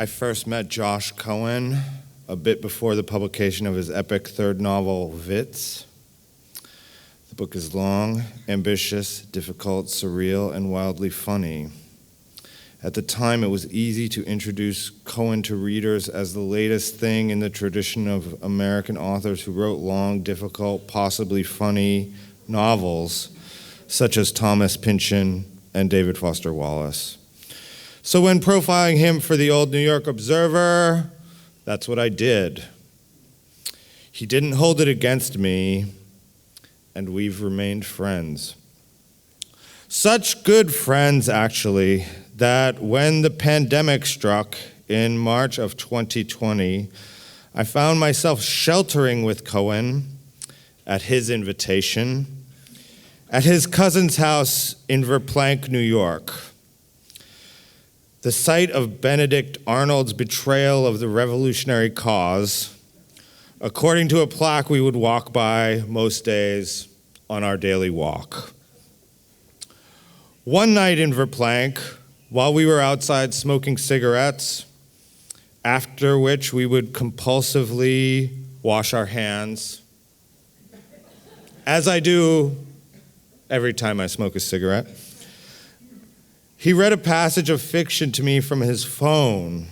I first met Josh Cohen a bit before the publication of his epic third novel, Wits. The book is long, ambitious, difficult, surreal, and wildly funny. At the time, it was easy to introduce Cohen to readers as the latest thing in the tradition of American authors who wrote long, difficult, possibly funny novels, such as Thomas Pynchon and David Foster Wallace. So when profiling him for the old New York Observer, that's what I did. He didn't hold it against me, and we've remained friends. Such good friends, actually, that when the pandemic struck in March of 2020, I found myself sheltering with Cohen at his invitation at his cousin's house in Verplanck, New York. The site of Benedict Arnold's betrayal of the revolutionary cause, according to a plaque we would walk by most days on our daily walk. One night in Verplanck, while we were outside smoking cigarettes, after which we would compulsively wash our hands, as I do every time I smoke a cigarette, he read a passage of fiction to me from his phone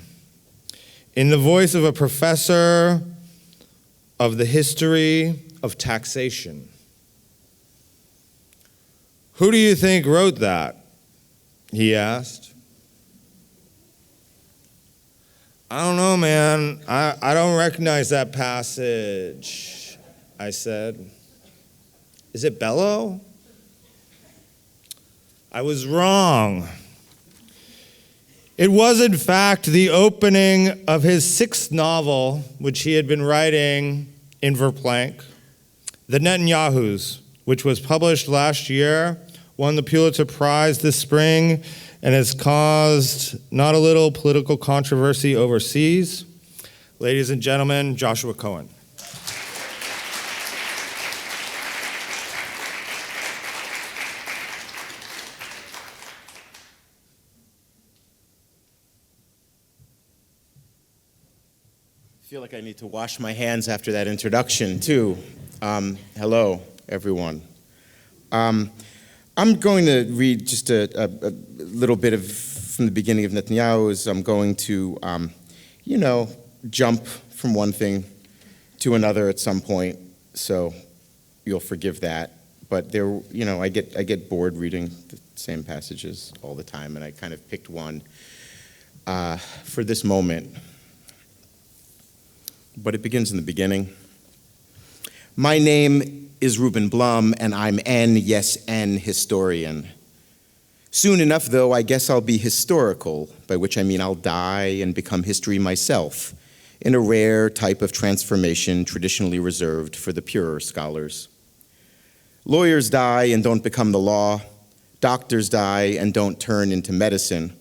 in the voice of a professor of the history of taxation. "Who do you think wrote that?" he asked. "I don't know, man. I don't recognize that passage," I said. "Is it Bellow?" I was wrong. It was, in fact, the opening of his sixth novel, which he had been writing in Verplanck, The Netanyahus, which was published last year, won the Pulitzer Prize this spring, and has caused not a little political controversy overseas. Ladies and gentlemen, Joshua Cohen. I feel like I need to wash my hands after that introduction, too. Hello, everyone. I'm going to read just a little bit from the beginning of Netanyahus. I'm going to, jump from one thing to another at some point, so you'll forgive that. But I get bored reading the same passages all the time, and I kind of picked one for this moment. But it begins in the beginning. My name is Ruben Blum, and I'm an historian. Soon enough, though, I guess I'll be historical, by which I mean I'll die and become history myself, in a rare type of transformation traditionally reserved for the purer scholars. Lawyers die and don't become the law. Doctors die and don't turn into medicine.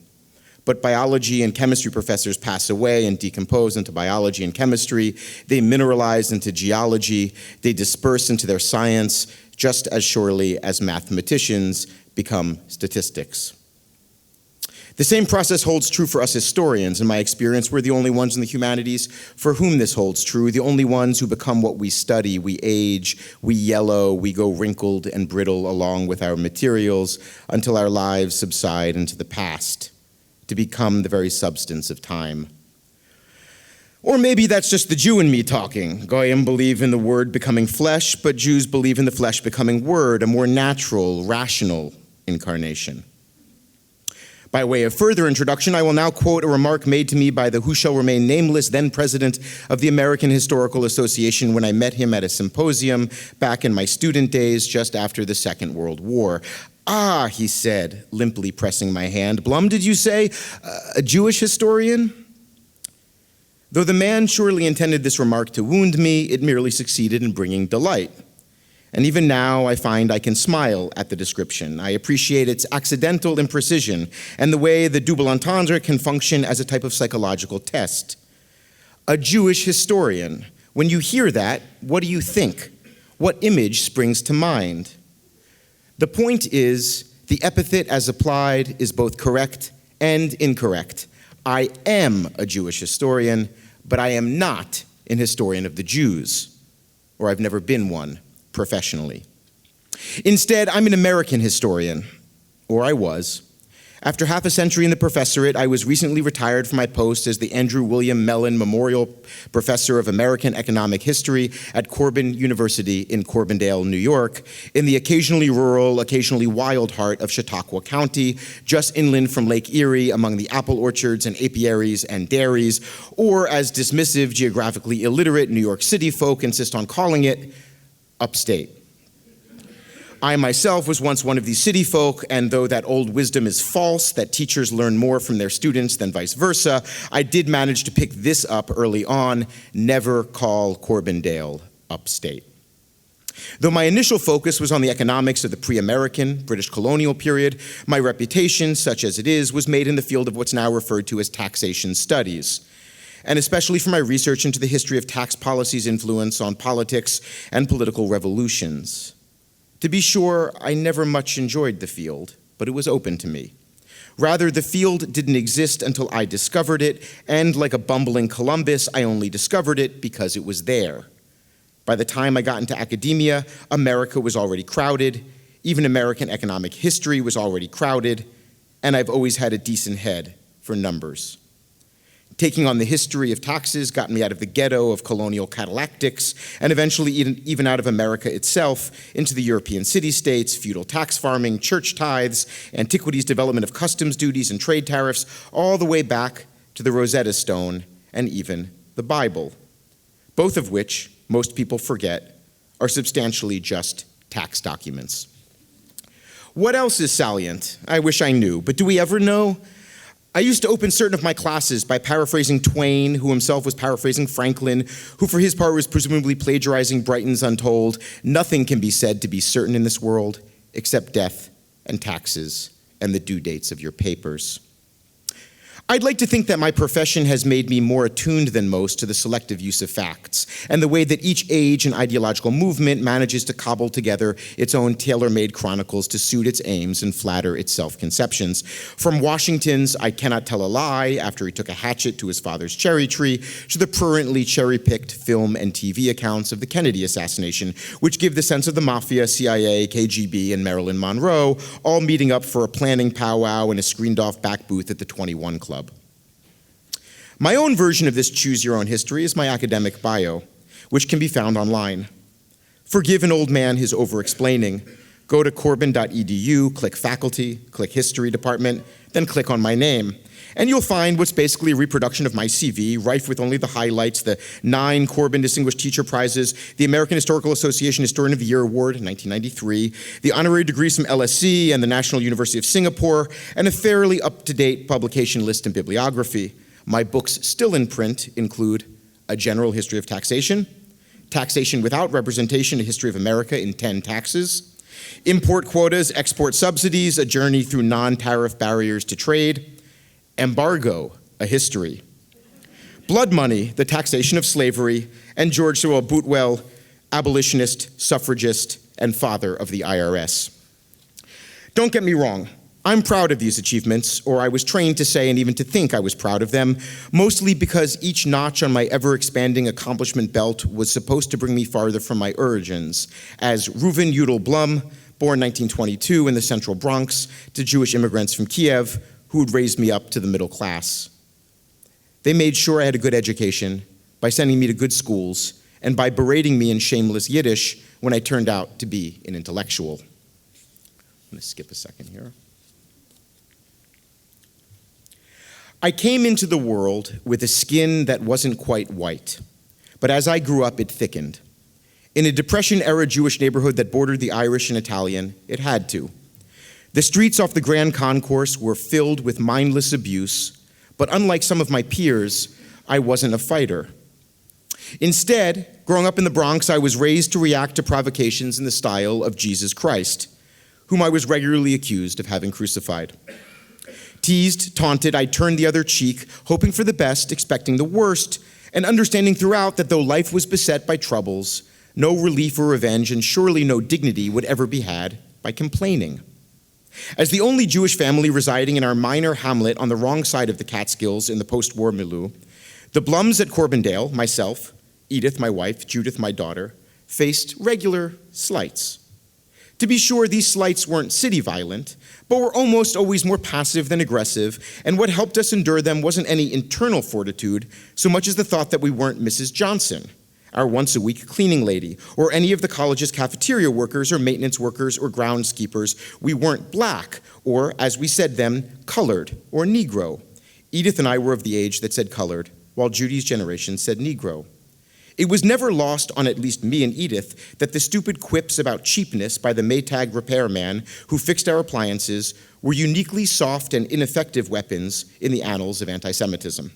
But biology and chemistry professors pass away and decompose into biology and chemistry. They mineralize into geology. They disperse into their science just as surely as mathematicians become statistics. The same process holds true for us historians. In my experience, we're the only ones in the humanities for whom this holds true, the only ones who become what we study. We age, we yellow, we go wrinkled and brittle along with our materials until our lives subside into the past, to become the very substance of time. Or maybe that's just the Jew in me talking. Goyim believe in the word becoming flesh, but Jews believe in the flesh becoming word, a more natural, rational incarnation. By way of further introduction, I will now quote a remark made to me by the who shall remain nameless then president of the American Historical Association when I met him at a symposium back in my student days just after the Second World War. "Ah," he said, limply pressing my hand. "Blum, did you say? A Jewish historian?" Though the man surely intended this remark to wound me, it merely succeeded in bringing delight. And even now, I find I can smile at the description. I appreciate its accidental imprecision and the way the double entendre can function as a type of psychological test. A Jewish historian. When you hear that, what do you think? What image springs to mind? The point is, the epithet as applied is both correct and incorrect. I am a Jewish historian, but I am not an historian of the Jews, or I've never been one professionally. Instead, I'm an American historian, or I was. After half a century in the professorate, I was recently retired from my post as the Andrew William Mellon Memorial Professor of American Economic History at Corban University in Corbindale, New York, in the occasionally rural, occasionally wild heart of Chautauqua County, just inland from Lake Erie among the apple orchards and apiaries and dairies, or as dismissive, geographically illiterate New York City folk insist on calling it, upstate. I myself was once one of these city folk, and though that old wisdom is false, that teachers learn more from their students than vice versa, I did manage to pick this up early on: never call Corbindale upstate. Though my initial focus was on the economics of the pre-American, British colonial period, my reputation, such as it is, was made in the field of what's now referred to as taxation studies, and especially for my research into the history of tax policy's influence on politics and political revolutions. To be sure, I never much enjoyed the field, but it was open to me. Rather, the field didn't exist until I discovered it, and like a bumbling Columbus, I only discovered it because it was there. By the time I got into academia, America was already crowded, even American economic history was already crowded, and I've always had a decent head for numbers. Taking on the history of taxes got me out of the ghetto of colonial catallactics, and eventually even out of America itself into the European city-states, feudal tax farming, church tithes, antiquities development of customs duties and trade tariffs, all the way back to the Rosetta Stone and even the Bible, both of which, most people forget, are substantially just tax documents. What else is salient? I wish I knew, but do we ever know? I used to open certain of my classes by paraphrasing Twain, who himself was paraphrasing Franklin, who for his part was presumably plagiarizing Brighton's Untold. Nothing can be said to be certain in this world except death and taxes and the due dates of your papers. I'd like to think that my profession has made me more attuned than most to the selective use of facts and the way that each age and ideological movement manages to cobble together its own tailor-made chronicles to suit its aims and flatter its self-conceptions. From Washington's "I cannot tell a lie" after he took a hatchet to his father's cherry tree, to the prurently cherry-picked film and TV accounts of the Kennedy assassination, which give the sense of the mafia, CIA, KGB, and Marilyn Monroe all meeting up for a planning powwow in a screened-off back booth at the 21 Club. My own version of this choose-your-own history is my academic bio, which can be found online. Forgive an old man his over-explaining. Go to corbin.edu, click faculty, click history department, then click on my name. And you'll find what's basically a reproduction of my CV, rife with only the highlights: the 9 Corbin Distinguished Teacher Prizes, the American Historical Association Historian of the Year Award in 1993, the honorary degrees from LSE and the National University of Singapore, and a fairly up-to-date publication list and bibliography. My books still in print include A General History of Taxation, Taxation Without Representation, A History of America in 10 Taxes, Import Quotas, Export Subsidies, A Journey Through Non-Tariff Barriers to Trade, Embargo, A History, Blood Money, The Taxation of Slavery, and George Sewell Boutwell, abolitionist, suffragist, and father of the IRS. Don't get me wrong. I'm proud of these achievements, or I was trained to say and even to think I was proud of them, mostly because each notch on my ever-expanding accomplishment belt was supposed to bring me farther from my origins, as Reuven Yudel Blum, born 1922 in the central Bronx, to Jewish immigrants from Kiev who had raised me up to the middle class. They made sure I had a good education by sending me to good schools and by berating me in shameless Yiddish when I turned out to be an intellectual. I'm going to skip a second here. I came into the world with a skin that wasn't quite white, but as I grew up, it thickened. In a Depression-era Jewish neighborhood that bordered the Irish and Italian, it had to. The streets off the Grand Concourse were filled with mindless abuse, but unlike some of my peers, I wasn't a fighter. Instead, growing up in the Bronx, I was raised to react to provocations in the style of Jesus Christ, whom I was regularly accused of having crucified. Teased, taunted, I turned the other cheek, hoping for the best, expecting the worst, and understanding throughout that though life was beset by troubles, no relief or revenge and surely no dignity would ever be had by complaining. As the only Jewish family residing in our minor hamlet on the wrong side of the Catskills in the post-war milieu, the Blums at Corbindale, myself, Edith, my wife, Judith, my daughter, faced regular slights. To be sure, these slights weren't city violent, but were almost always more passive than aggressive, and what helped us endure them wasn't any internal fortitude so much as the thought that we weren't Mrs. Johnson, our once-a-week cleaning lady, or any of the college's cafeteria workers or maintenance workers or groundskeepers. We weren't black, or, as we said then, colored or Negro. Edith and I were of the age that said colored, while Judy's generation said Negro. It was never lost on at least me and Edith that the stupid quips about cheapness by the Maytag repairman who fixed our appliances were uniquely soft and ineffective weapons in the annals of anti-Semitism.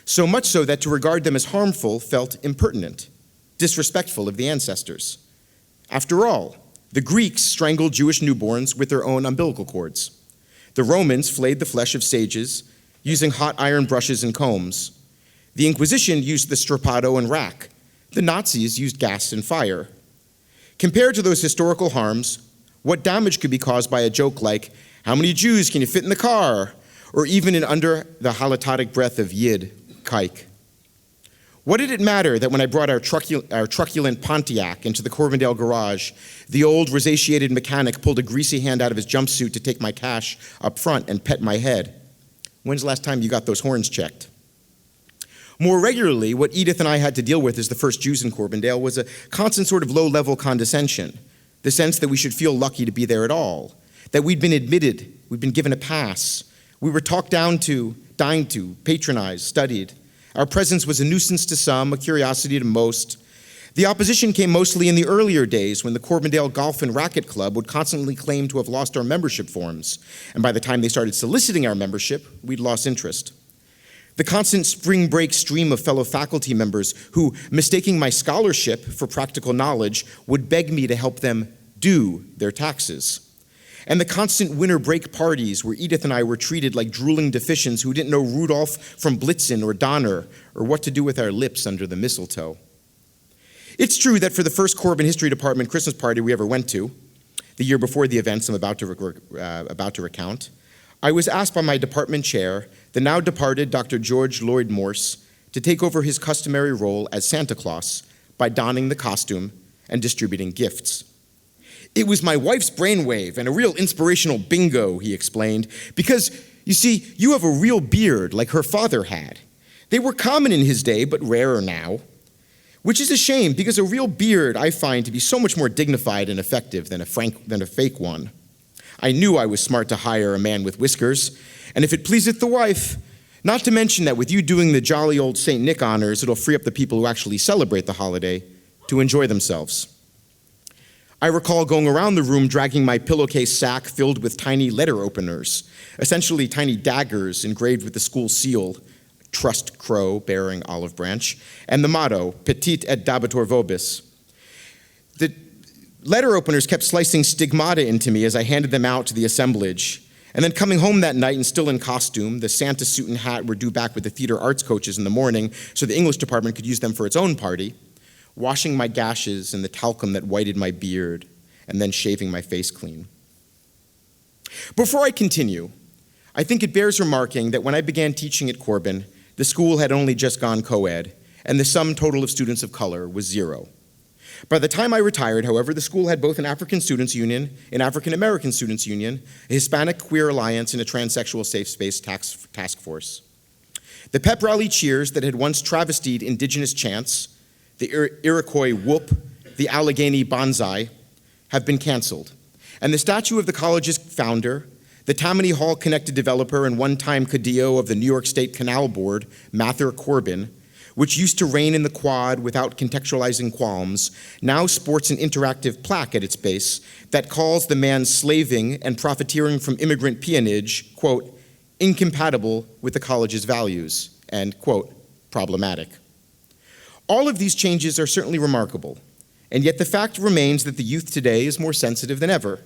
So much so that to regard them as harmful felt impertinent, disrespectful of the ancestors. After all, the Greeks strangled Jewish newborns with their own umbilical cords. The Romans flayed the flesh of sages using hot iron brushes and combs. The Inquisition used the strappado and rack. The Nazis used gas and fire. Compared to those historical harms, what damage could be caused by a joke like, "How many Jews can you fit in the car?" Or even in under the halatotic breath of Yid, kike. What did it matter that when I brought our truculent Pontiac into the Corbindale garage, the old rosacea mechanic pulled a greasy hand out of his jumpsuit to take my cash up front and pet my head? When's the last time you got those horns checked? More regularly, what Edith and I had to deal with as the first Jews in Corbindale was a constant sort of low-level condescension, the sense that we should feel lucky to be there at all, that we'd been admitted, we'd been given a pass, we were talked down to, dined to, patronized, studied. Our presence was a nuisance to some, a curiosity to most. The opposition came mostly in the earlier days when the Corbindale Golf and Racquet Club would constantly claim to have lost our membership forms, and by the time they started soliciting our membership, we'd lost interest. The constant spring break stream of fellow faculty members who, mistaking my scholarship for practical knowledge, would beg me to help them do their taxes. And the constant winter break parties where Edith and I were treated like drooling deficients who didn't know Rudolph from Blitzen or Donner or what to do with our lips under the mistletoe. It's true that for the first Corbin History Department Christmas party we ever went to, the year before the events I'm about to recount, I was asked by my department chair, the now departed Dr. George Lloyd Morse, to take over his customary role as Santa Claus by donning the costume and distributing gifts. "It was my wife's brainwave and a real inspirational bingo," he explained, "because, you see, you have a real beard like her father had. They were common in his day, but rarer now. Which is a shame, because a real beard I find to be so much more dignified and effective than a fake one. I knew I was smart to hire a man with whiskers, and if it pleaseth the wife, not to mention that with you doing the jolly old St. Nick honors, it'll free up the people who actually celebrate the holiday to enjoy themselves." I recall going around the room dragging my pillowcase sack filled with tiny letter openers, essentially tiny daggers engraved with the school seal, trussed crow bearing olive branch, and the motto, Petit et dabitur vobis. The letter openers kept slicing stigmata into me as I handed them out to the assemblage. And then coming home that night and still in costume, the Santa suit and hat were due back with the theater arts coaches in the morning so the English department could use them for its own party, washing my gashes in the talcum that whited my beard, and then shaving my face clean. Before I continue, I think it bears remarking that when I began teaching at Corbin, the school had only just gone co-ed, and the sum total of students of color was 0. By the time I retired, however, the school had both an African Students Union, an African American Students Union, a Hispanic Queer Alliance, and a transsexual safe space task force. The pep rally cheers that had once travestied indigenous chants, the Iroquois whoop, the Allegheny bonsai, have been canceled. And the statue of the college's founder, the Tammany Hall-connected developer and one-time cadio of the New York State Canal Board, Mather Corbin, which used to reign in the quad without contextualizing qualms, now sports an interactive plaque at its base that calls the man slaving and profiteering from immigrant peonage, quote, incompatible with the college's values, and, quote, problematic. All of these changes are certainly remarkable, and yet the fact remains that the youth today is more sensitive than ever.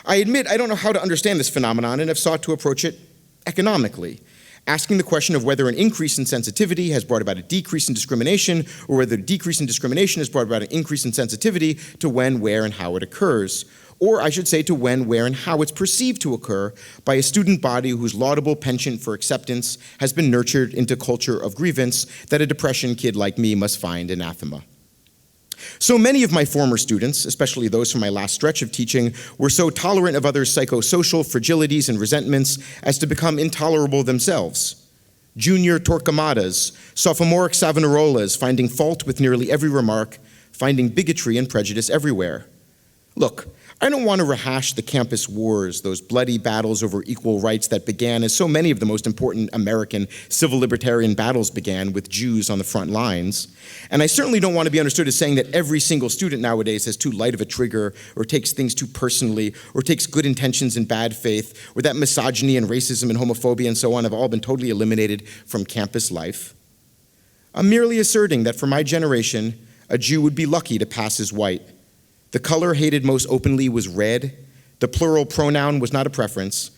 I admit I don't know how to understand this phenomenon and have sought to approach it economically, asking the question of whether an increase in sensitivity has brought about a decrease in discrimination, or whether a decrease in discrimination has brought about an increase in sensitivity to when, where, and how it occurs, or I should say to when, where, and how it's perceived to occur by a student body whose laudable penchant for acceptance has been nurtured into culture of grievance that a depression kid like me must find anathema. So many of my former students, especially those from my last stretch of teaching, were so tolerant of others' psychosocial fragilities and resentments as to become intolerable themselves. Junior Torquemadas, sophomoric Savonarolas, finding fault with nearly every remark, finding bigotry and prejudice everywhere. Look, I don't want to rehash the campus wars, those bloody battles over equal rights that began as so many of the most important American civil libertarian battles began with Jews on the front lines. And I certainly don't want to be understood as saying that every single student nowadays has too light of a trigger, or takes things too personally, or takes good intentions in bad faith, or that misogyny and racism and homophobia and so on have all been totally eliminated from campus life. I'm merely asserting that for my generation, a Jew would be lucky to pass as white. The color hated most openly was red. The plural pronoun was not a preference.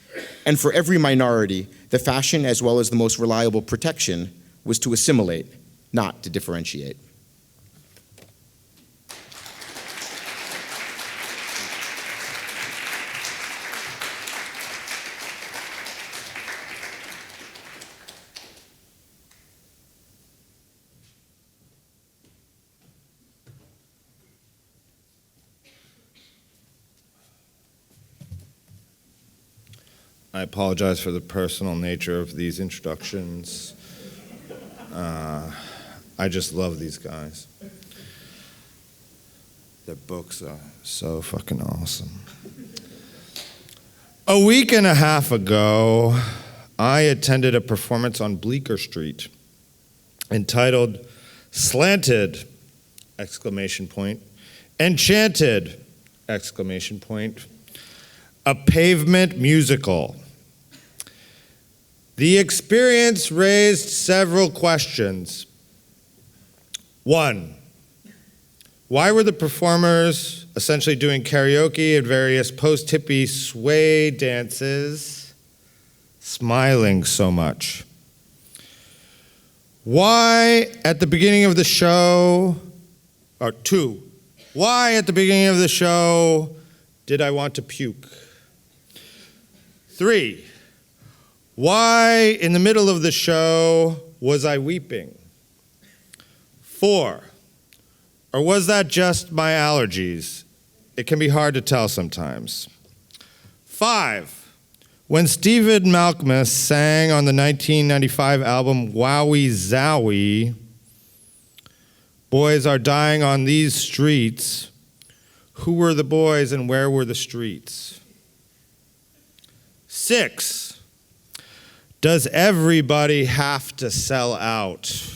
And for every minority, the fashion as well as the most reliable protection was to assimilate, not to differentiate. I apologize for the personal nature of these introductions. I just love these guys. Their books are so fucking awesome. A week and a half ago, I attended a performance on Bleecker Street entitled Slanted! Enchanted! A pavement musical. The experience raised several questions. 1, why were the performers essentially doing karaoke and various post-hippie sway dances smiling so much? Why at the beginning of the show, or 2, why at the beginning of the show did I want to puke? 3, why in the middle of the show was I weeping? 4, or was that just my allergies? It can be hard to tell sometimes. 5, when Steven Malkmus sang on the 1995 album Wowie Zowie, boys are dying on these streets. Who were the boys and where were the streets? 6, does everybody have to sell out?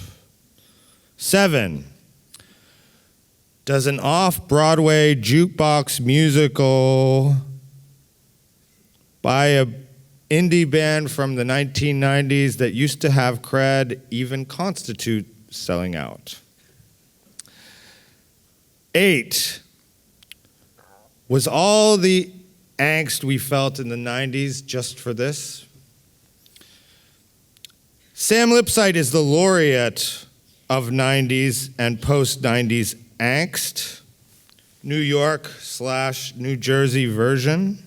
7, does an off-Broadway jukebox musical by an indie band from the 1990s that used to have cred even constitute selling out? 8, was all the angst we felt in the 90s just for this? Sam Lipsyte is the laureate of 90s and post-90s angst, New York/New Jersey version.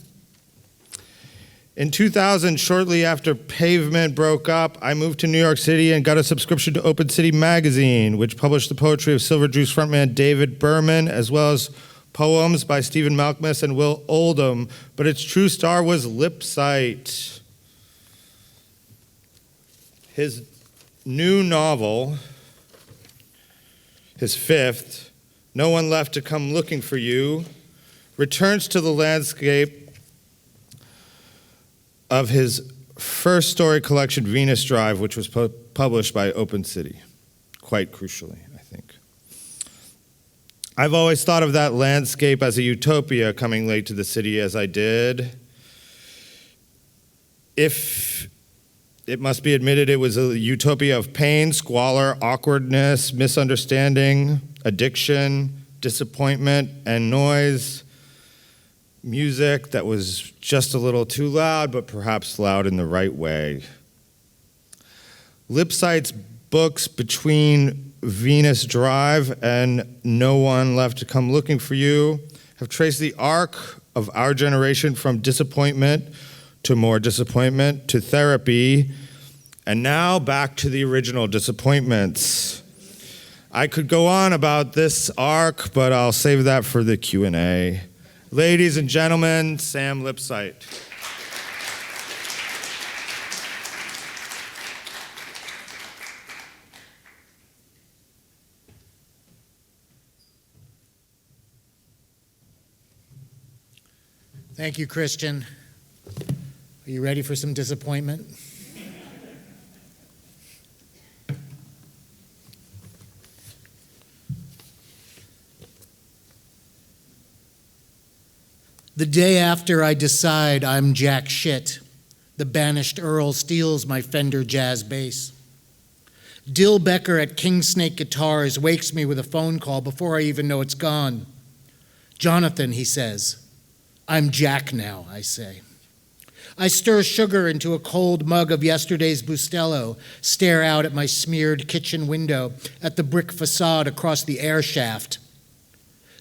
In 2000, shortly after Pavement broke up, I moved to New York City and got a subscription to Open City magazine, which published the poetry of Silver Juice frontman David Berman, as well as poems by Steven Malkmus and Will Oldham, but its true star was Lipsyte. His new novel, his 5th, No One Left to Come Looking for You, returns to the landscape of his first story collection, Venus Drive, which was published by Open City, quite crucially, I think. I've always thought of that landscape as a utopia coming late to the city as I did. If it must be admitted it was a utopia of pain, squalor, awkwardness, misunderstanding, addiction, disappointment, and noise. Music that was just a little too loud, but perhaps loud in the right way. Lipsyte's books between Venus Drive and No One Left to Come Looking for You have traced the arc of our generation from disappointment to more disappointment to therapy, and now back to the original disappointments. I could go on about this arc, but I'll save that for the Q&A. Ladies and gentlemen, Sam Lipsyte. Thank you, Christian. Are you ready for some disappointment? The day after I decide I'm jack shit, the banished Earl steals my Fender jazz bass. Dill Becker at King Snake Guitars wakes me with a phone call before I even know it's gone. Jonathan, he says. I'm Jack now, I say. I stir sugar into a cold mug of yesterday's Bustelo, stare out at my smeared kitchen window, at the brick facade across the air shaft.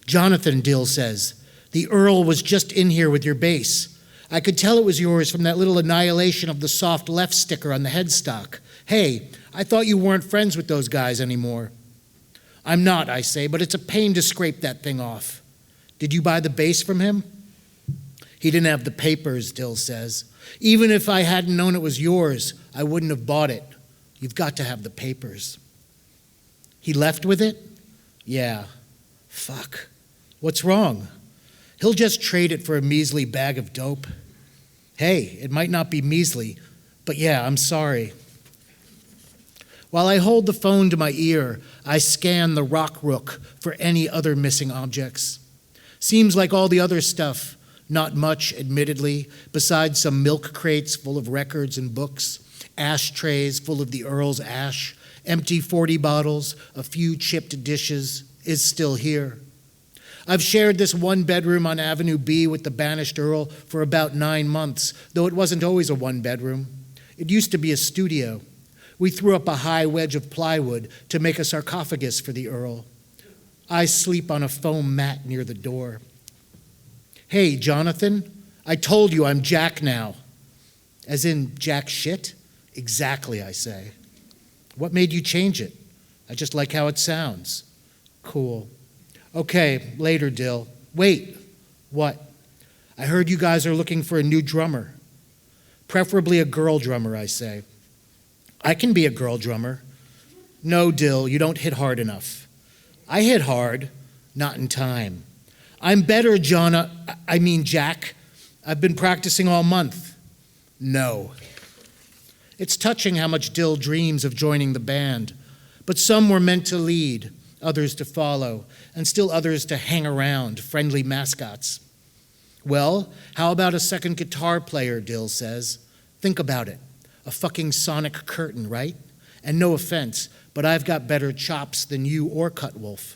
Jonathan, Dill says, the Earl was just in here with your bass. I could tell it was yours from that little annihilation of the soft left sticker on the headstock. Hey, I thought you weren't friends with those guys anymore. I'm not, I say, but it's a pain to scrape that thing off. Did you buy the bass from him? He didn't have the papers, Dill says. Even if I hadn't known it was yours, I wouldn't have bought it. You've got to have the papers. He left with it? Yeah. Fuck. What's wrong? He'll just trade it for a measly bag of dope. Hey, it might not be measly, but yeah, I'm sorry. While I hold the phone to my ear, I scan the rock rook for any other missing objects. Seems like all the other stuff. Not much, admittedly, besides some milk crates full of records and books, ashtrays full of the Earl's ash, empty 40 bottles, a few chipped dishes, is still here. I've shared this one bedroom on Avenue B with the banished Earl for about 9 months, though it wasn't always a one bedroom. It used to be a studio. We threw up a high wedge of plywood to make a sarcophagus for the Earl. I sleep on a foam mat near the door. Hey, Jonathan, I told you I'm Jack now. As in Jack shit? Exactly, I say. What made you change it? I just like how it sounds. Cool. Okay, later, Dill. Wait, what? I heard you guys are looking for a new drummer. Preferably a girl drummer, I say. I can be a girl drummer. No, Dill, you don't hit hard enough. I hit hard, not in time. I'm better, Jack. I've been practicing all month. No. It's touching how much Dill dreams of joining the band, but some were meant to lead, others to follow, and still others to hang around, friendly mascots. Well, how about a second guitar player, Dill says. Think about it. A fucking sonic curtain, right? And no offense, but I've got better chops than you or Cutwolf.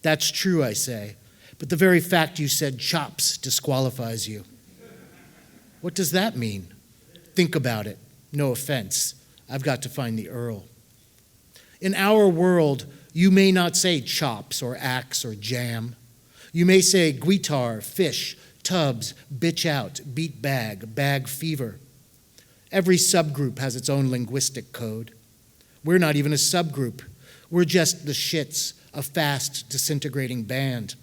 That's true, I say. But the very fact you said chops disqualifies you. What does that mean? Think about it. No offense. I've got to find the Earl. In our world, you may not say chops or axe or jam. You may say guitar, fish, tubs, bitch out, beat bag fever. Every subgroup has its own linguistic code. We're not even a subgroup. We're just the Shits, a fast disintegrating band.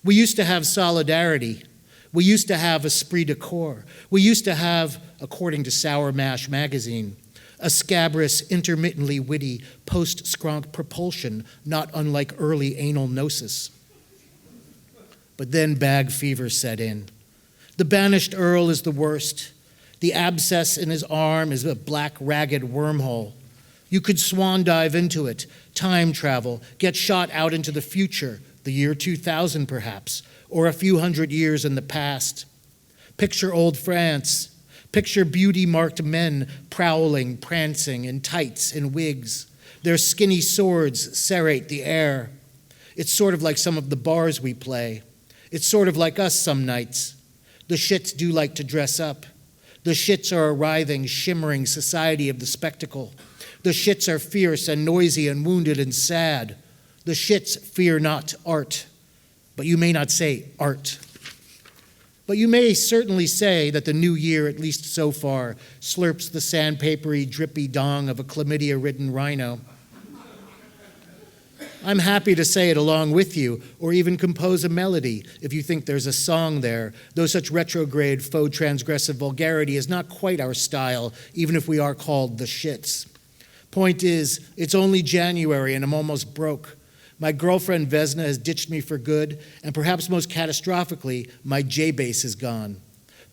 We used to have solidarity. We used to have esprit de corps. We used to have, according to Sour Mash magazine, a scabrous, intermittently witty post-skronk propulsion not unlike early anal gnosis. But then bag fever set in. The banished Earl is the worst. The abscess in his arm is a black, ragged wormhole. You could swan dive into it, time travel, get shot out into the future, the year 2000 perhaps, or a few hundred years in the past. Picture old France. Picture beauty-marked men prowling, prancing in tights and wigs. Their skinny swords serrate the air. It's sort of like some of the bars we play. It's sort of like us some nights. The Shits do like to dress up. The Shits are a writhing, shimmering society of the spectacle. The Shits are fierce and noisy and wounded and sad. The Shits fear not art. But you may not say art. But you may certainly say that the new year, at least so far, slurps the sandpapery, drippy dong of a chlamydia-ridden rhino. I'm happy to say it along with you, or even compose a melody if you think there's a song there, though such retrograde, faux transgressive vulgarity is not quite our style, even if we are called the Shits. Point is, it's only January and I'm almost broke. My girlfriend Vesna has ditched me for good, and perhaps most catastrophically, my J-base is gone.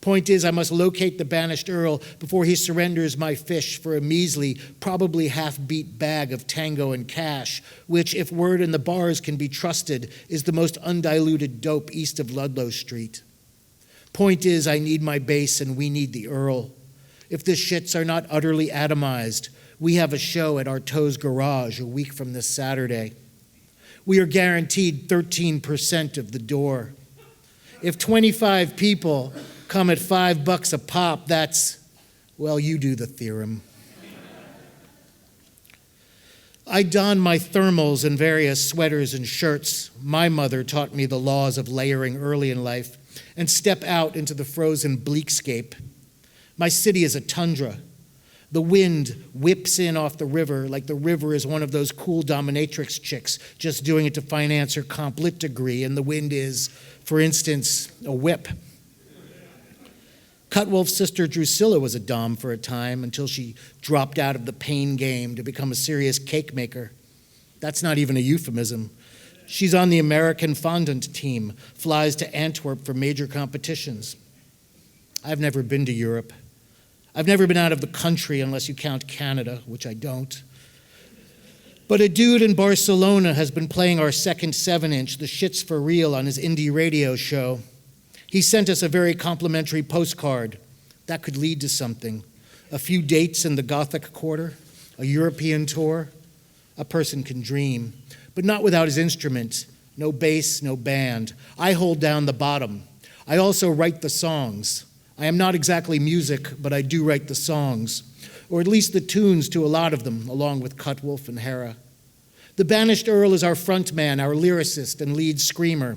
Point is, I must locate the banished Earl before he surrenders my fish for a measly, probably half-beat bag of tango and cash, which, if word in the bars can be trusted, is the most undiluted dope east of Ludlow Street. Point is, I need my base and we need the Earl. If the Shits are not utterly atomized, we have a show at Artaud's Garage a week from this Saturday. We are guaranteed 13% of the door. If 25 people come at $5 a pop, that's, well, you do the theorem. I don my thermals and various sweaters and shirts. My mother taught me the laws of layering early in life, and step out into the frozen bleakscape. My city is a tundra. The wind whips in off the river like the river is one of those cool dominatrix chicks just doing it to finance her comp lit degree, and the wind is, for instance, a whip. Cutwolf's sister Drusilla was a dom for a time until she dropped out of the pain game to become a serious cake maker. That's not even a euphemism. She's on the American fondant team, flies to Antwerp for major competitions. I've never been to Europe. I've never been out of the country unless you count Canada, which I don't. But a dude in Barcelona has been playing our second 7-inch, The Shits for Real, on his indie radio show. He sent us a very complimentary postcard. That could lead to something. A few dates in the Gothic Quarter, a European tour. A person can dream, but not without his instrument. No bass, no band. I hold down the bottom. I also write the songs. I am not exactly music, but I do write the songs, or at least the tunes to a lot of them, along with Cutwolf and Hera. The Banished Earl is our frontman, our lyricist and lead screamer.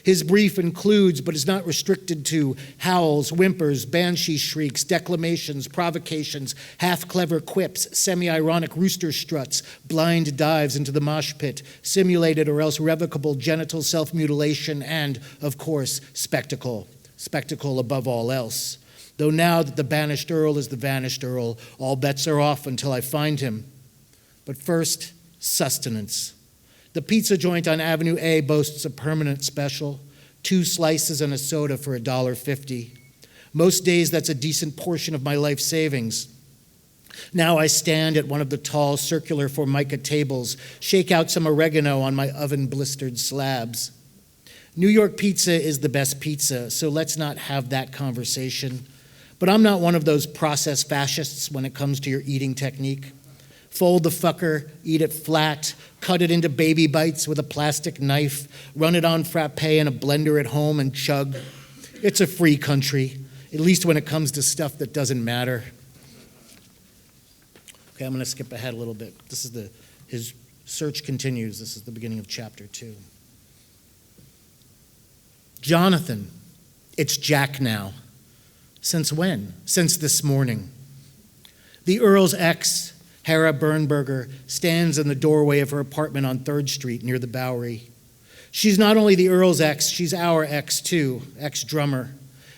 His brief includes, but is not restricted to, howls, whimpers, banshee shrieks, declamations, provocations, half-clever quips, semi-ironic rooster struts, blind dives into the mosh pit, simulated or else revocable genital self-mutilation, and, of course, spectacle. Spectacle above all else. Though now that the Banished Earl is the Vanished Earl, all bets are off until I find him. But first, sustenance. The pizza joint on Avenue A boasts a permanent special, 2 slices and a soda for $1.50. Most days that's a decent portion of my life savings. Now I stand at one of the tall circular formica tables, shake out some oregano on my oven-blistered slabs. New York pizza is the best pizza, so let's not have that conversation. But I'm not one of those process fascists when it comes to your eating technique. Fold the fucker, eat it flat, cut it into baby bites with a plastic knife, run it on frappe in a blender at home and chug. It's a free country, at least when it comes to stuff that doesn't matter. Okay, I'm going to skip ahead a little bit. His search continues. This is the beginning of chapter 2. Jonathan, it's Jack now. Since when? Since this morning. The Earl's ex, Hera Bernberger, stands in the doorway of her apartment on 3rd Street near the Bowery. She's not only the Earl's ex, she's our ex too, ex-drummer.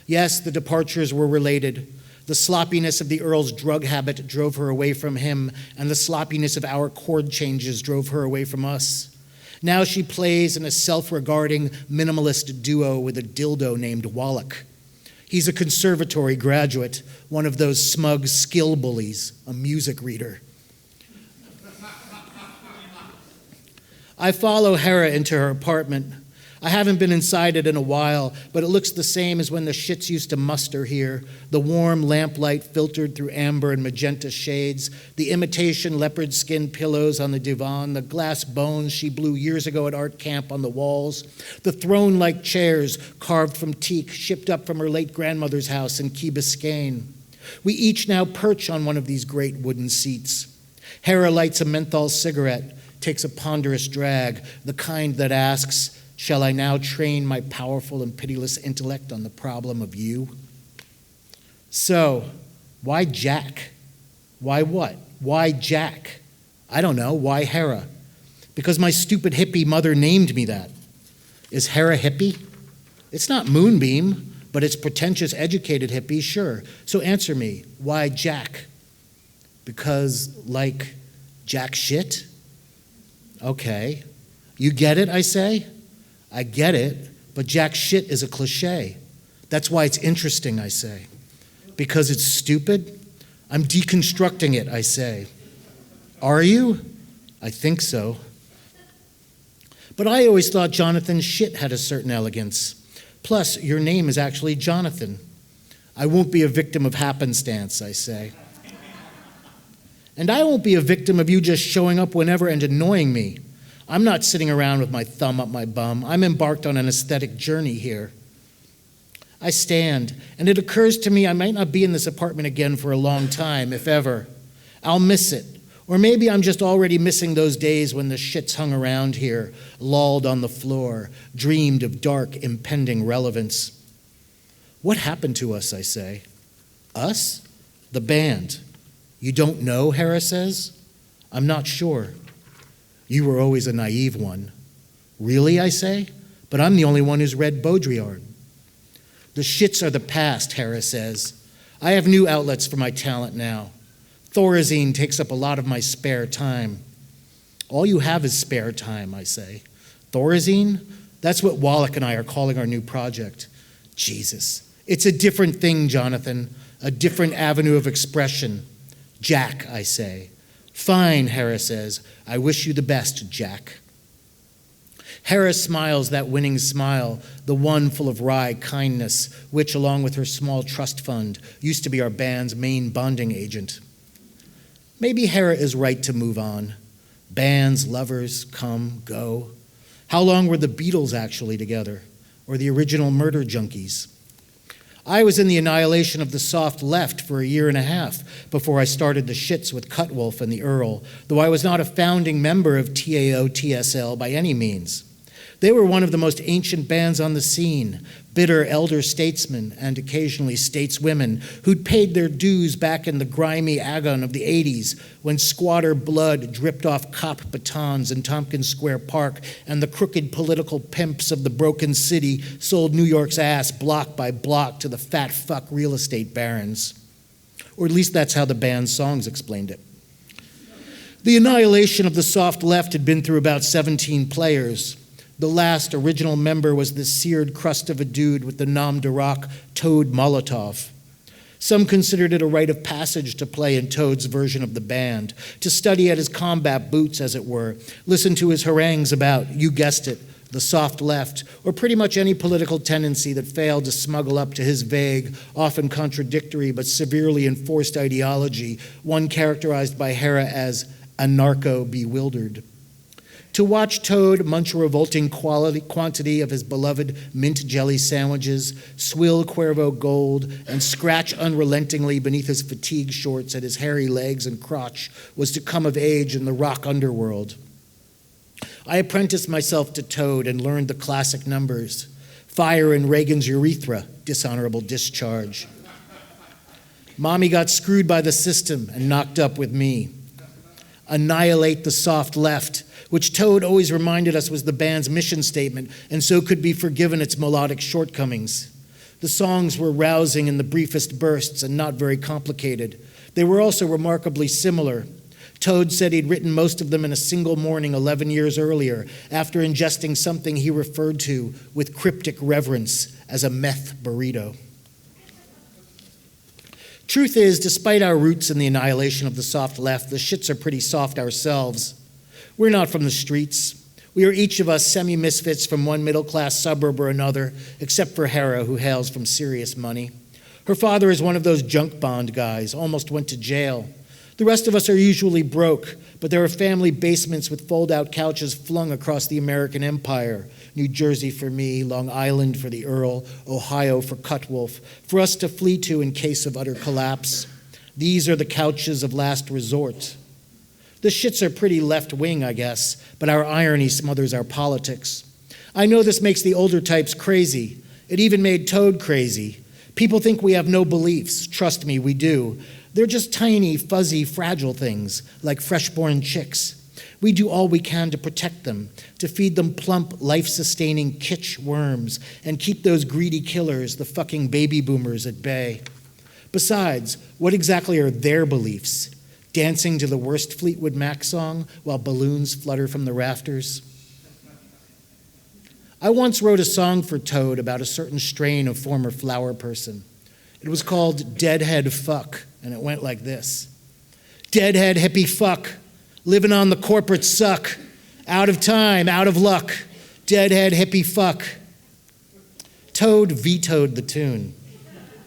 Yes, the departures were related. The sloppiness of the Earl's drug habit drove her away from him, and the sloppiness of our chord changes drove her away from us. Now she plays in a self-regarding minimalist duo with a dildo named Wallach. He's a conservatory graduate, one of those smug skill bullies, a music reader. I follow Hera into her apartment. I haven't been inside it in a while, but it looks the same as when the Shits used to muster here. The warm lamplight filtered through amber and magenta shades, the imitation leopard skin pillows on the divan, the glass bones she blew years ago at art camp on the walls, the throne-like chairs carved from teak shipped up from her late grandmother's house in Key Biscayne. We each now perch on one of these great wooden seats. Hera lights a menthol cigarette, takes a ponderous drag, the kind that asks, Shall I now train my powerful and pitiless intellect on the problem of you? So, why Jack? Why what? Why Jack? I don't know. Why Hera? Because my stupid hippie mother named me that. Is Hera hippie? It's not Moonbeam, but it's pretentious, educated hippie, sure. So answer me, why Jack? Because, like, Jack shit? Okay. You get it, I say? I get it, but Jack shit is a cliche. That's why it's interesting, I say. Because it's stupid? I'm deconstructing it, I say. Are you? I think so. But I always thought Jonathan shit had a certain elegance. Plus, your name is actually Jonathan. I won't be a victim of happenstance, I say. And I won't be a victim of you just showing up whenever and annoying me. I'm not sitting around with my thumb up my bum. I'm embarked on an aesthetic journey here. I stand, and it occurs to me I might not be in this apartment again for a long time, if ever. I'll miss it. Or maybe I'm just already missing those days when the shits hung around here, lolled on the floor, dreamed of dark, impending relevance. What happened to us, I say? Us? The band. You don't know, Hera says? I'm not sure. You were always a naive one. Really, I say? But I'm the only one who's read Baudrillard. The shits are the past, Hera says. I have new outlets for my talent now. Thorazine takes up a lot of my spare time. All you have is spare time, I say. Thorazine? That's what Wallach and I are calling our new project. Jesus. It's a different thing, Jonathan. A different avenue of expression. Jack, I say. Fine, Hera says. I wish you the best, Jack. Hera smiles that winning smile, the one full of wry kindness, which, along with her small trust fund, used to be our band's main bonding agent. Maybe Hera is right to move on. Bands, lovers, come, go. How long were the Beatles actually together? Or the original Murder Junkies? I was in the annihilation of the soft left for a year and a half before I started the shits with Cutwolf and the Earl, though I was not a founding member of TAO-TSL by any means. They were one of the most ancient bands on the scene, bitter elder statesmen and occasionally stateswomen who'd paid their dues back in the grimy agon of the 80s when squatter blood dripped off cop batons in Tompkins Square Park and the crooked political pimps of the broken city sold New York's ass block by block to the fat fuck real estate barons. Or at least that's how the band's songs explained it. The annihilation of the soft left had been through about 17 players. The last original member was the seared crust of a dude with the nom de rock Toad Molotov. Some considered it a rite of passage to play in Toad's version of the band, to study at his combat boots, as it were, listen to his harangues about, you guessed it, the soft left, or pretty much any political tendency that failed to smuggle up to his vague, often contradictory but severely enforced ideology, one characterized by Hera as anarcho-bewildered. To watch Toad munch a revolting quantity of his beloved mint jelly sandwiches, swill Cuervo Gold, and scratch unrelentingly beneath his fatigue shorts at his hairy legs and crotch was to come of age in the rock underworld. I apprenticed myself to Toad and learned the classic numbers. Fire in Reagan's urethra, dishonorable discharge. Mommy got screwed by the system and knocked up with me. Annihilate the soft left, which Toad always reminded us was the band's mission statement and so could be forgiven its melodic shortcomings. The songs were rousing in the briefest bursts and not very complicated. They were also remarkably similar. Toad said he'd written most of them in a single morning 11 years earlier after ingesting something he referred to with cryptic reverence as a meth burrito. Truth is, despite our roots in the annihilation of the soft left, the shits are pretty soft ourselves. We're not from the streets. We are each of us semi-misfits from one middle-class suburb or another, except for Hera, who hails from serious money. Her father is one of those junk bond guys, almost went to jail. The rest of us are usually broke, but there are family basements with fold-out couches flung across the American empire. New Jersey for me, Long Island for the Earl, Ohio for Cutwolf, for us to flee to in case of utter collapse. These are the couches of last resort. The shits are pretty left-wing, I guess, but our irony smothers our politics. I know this makes the older types crazy. It even made Toad crazy. People think we have no beliefs. Trust me, we do. They're just tiny, fuzzy, fragile things, like fresh-born chicks. We do all we can to protect them, to feed them plump, life-sustaining kitsch worms, and keep those greedy killers, the fucking baby boomers, at bay. Besides, what exactly are their beliefs? Dancing to the worst Fleetwood Mac song while balloons flutter from the rafters? I once wrote a song for Toad about a certain strain of former flower person. It was called Deadhead Fuck, and it went like this. Deadhead hippie fuck, living on the corporate suck, out of time, out of luck, deadhead hippie fuck. Toad vetoed the tune,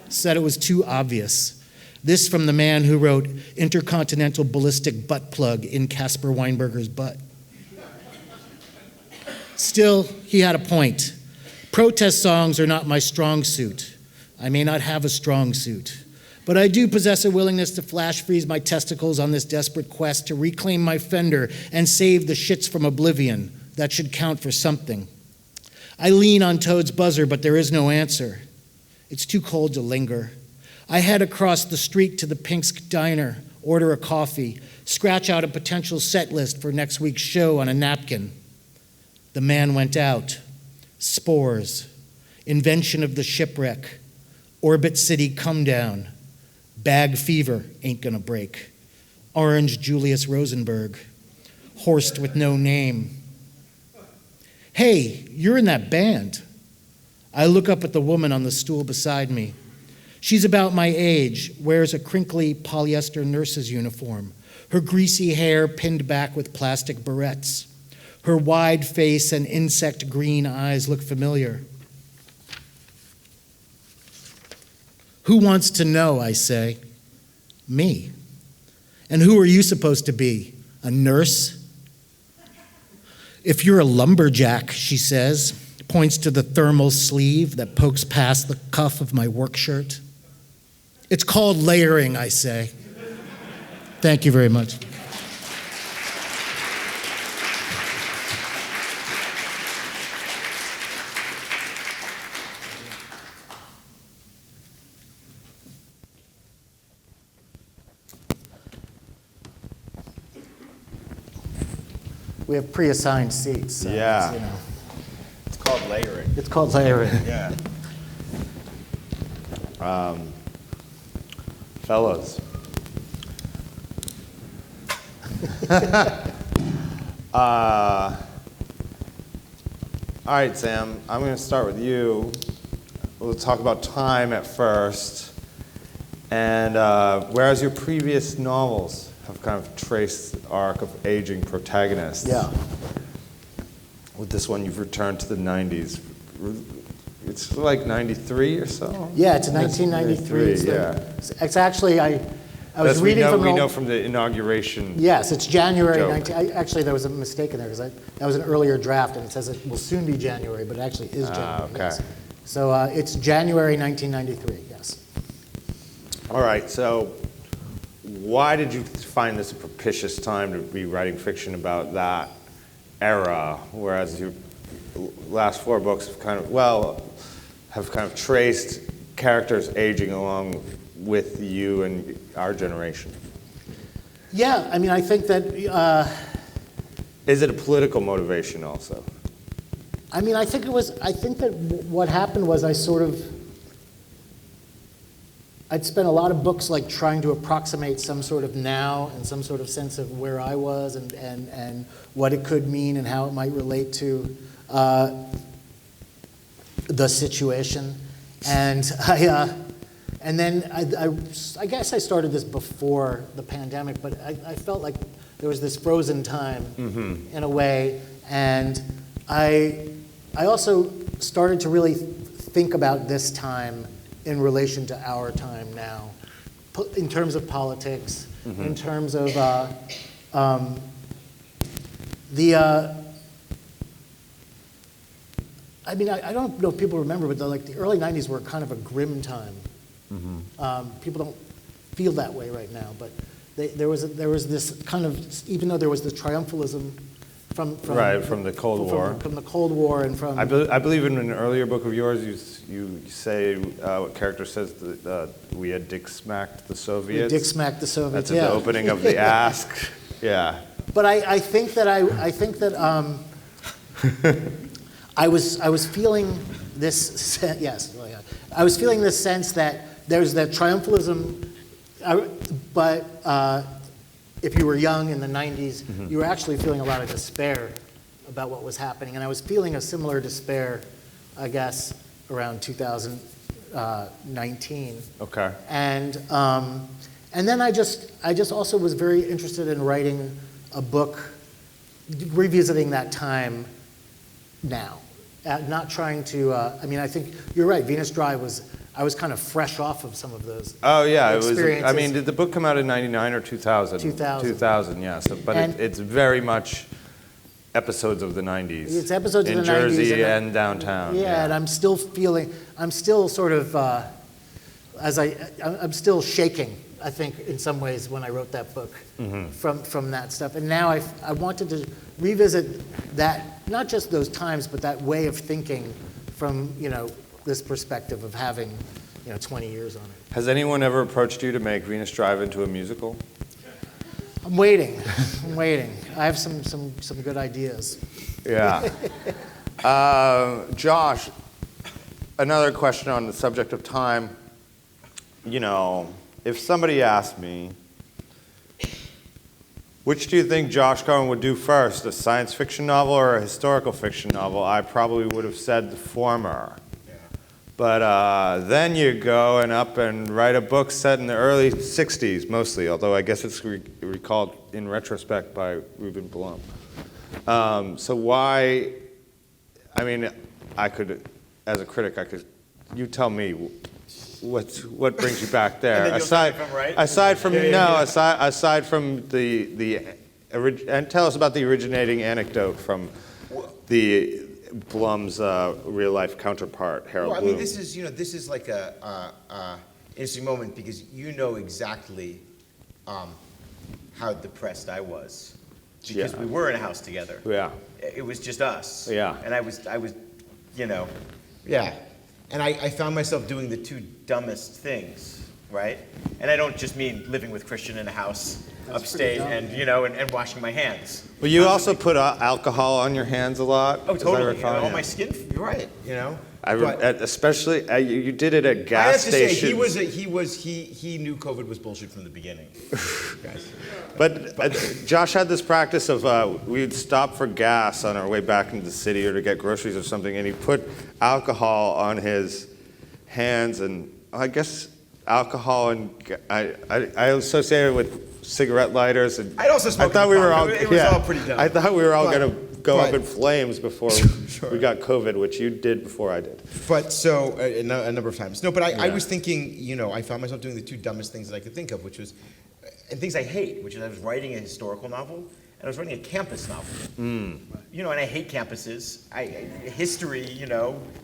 said it was too obvious. This from the man who wrote Intercontinental Ballistic Butt Plug in Caspar Weinberger's butt. Still, he had a point. Protest songs are not my strong suit. I may not have a strong suit, but I do possess a willingness to flash freeze my testicles on this desperate quest to reclaim my fender and save the shits from oblivion. That should count for something. I lean on Toad's buzzer, but there is no answer. It's too cold to linger. I head across the street to the Pinksk Diner, order a coffee, scratch out a potential set list for next week's show on a napkin. The man went out. Spores. Invention of the shipwreck. Orbit City come down. Bag fever ain't gonna break. Orange Julius Rosenberg. Horsed with no name. Hey, you're in that band. I look up at the woman on the stool beside me. She's about my age, wears a crinkly polyester nurse's uniform, her greasy hair pinned back with plastic barrettes. Her wide face and insect green eyes look familiar. Who wants to know, I say? Me. And who are you supposed to be? A nurse? If you're a lumberjack, she says, points to the thermal sleeve that pokes past the cuff of my work shirt. It's called layering, I say. Thank you very much. We have pre-assigned seats. So Yeah. it's, It's called layering. it's called layering. Yeah. Fellows. All right, Sam, I'm going to start with you. We'll talk about time at first. And whereas your previous novels have kind of traced the arc of aging protagonists, Yeah. with this one you've returned to the 90s. It's like 93 or so? Yeah, it's 1993. Yeah. It's actually, I was That's reading from we an know old- from the inauguration. Yes, it's January joke. 19. Actually, there was a mistake in there because that was an earlier draft, and it says it will soon be January, but it actually is January. Okay. Yes. So it's January 1993. Yes. All right, so why did you find this a propitious time to be writing fiction about that era, whereas your last four books have kind of traced characters aging along with you and our generation? Yeah, I mean, I think that. Is it a political motivation also? I mean, I think that what happened was I'd spent a lot of books like trying to approximate some sort of now and some sort of sense of where I was and what it could mean and how it might relate to the situation. And then I guess I started this before the pandemic, but I felt like there was this frozen time in a way. And I also started to really think about this time in relation to our time now, in terms of politics, in terms of I mean, I don't know if people remember, but the early 90s were kind of a grim time. People don't feel that way right now, but there was this kind of, even though there was the triumphalism from the Cold War. From the Cold War and from... I believe in an earlier book of yours, you say, what character says that we had dick-smacked the Soviets. Dick-smacked the Soviets, That's at the opening of the Ask. Yeah. But I think that I was feeling this, yes, I was feeling this sense that there's that triumphalism, but if you were young in the 90s, you were actually feeling a lot of despair about what was happening. And I was feeling a similar despair, I guess, around 2019. Okay. And then I just also was very interested in writing a book revisiting that time now. Not trying to, I think you're right, Venus Drive I was kind of fresh off of some of those experiences. Did the book come out in 99 or 2000? 2000. 2000, yes. But it's very much episodes of the 90s. It's episodes of the 90s. In Jersey and downtown. Yeah, and I'm still sort of, I'm still shaking, I think, in some ways when I wrote that book from that stuff. And now I wanted to revisit that, not just those times, but that way of thinking from, this perspective of having, 20 years on it. Has anyone ever approached you to make Venus Drive into a musical? I'm waiting. I have some good ideas. Yeah. Josh, another question on the subject of time. If somebody asked me, which do you think Josh Cohen would do first, a science fiction novel or a historical fiction novel? I probably would have said the former. But then you go up and write a book set in the early 60s, mostly, although I guess it's recalled in retrospect by Ruben Blum. So why, I could, as a critic, you tell me what brings you back there? Aside from the and tell us about the originating anecdote from the Blum's real-life counterpart, Harold Bloom. This is like a interesting moment because you know exactly how depressed I was because we were in a house together. Yeah. It was just us. Yeah. And I was, yeah. And I found myself doing the two dumbest things, right? And I don't just mean living with Christian in a house upstate and and washing my hands. Well, you also put alcohol on your hands a lot. Oh, totally. On my skin. You're right. Especially you did it at gas stations. I have to say he knew COVID was bullshit from the beginning. Guys. But Josh had this practice of we'd stop for gas on our way back into the city or to get groceries or something, and he put alcohol on his hands, and I guess alcohol and I associated it with cigarette lighters, and I'd also smoked. I thought we were all it was all pretty dumb. I thought we were all going to go up in flames before we got COVID, which you did before I did. But so a number of times. No, but I was thinking, I found myself doing the two dumbest things that I could think of, which was, and things I hate, which is I was writing a historical novel and I was writing a campus novel. And I hate campuses. History,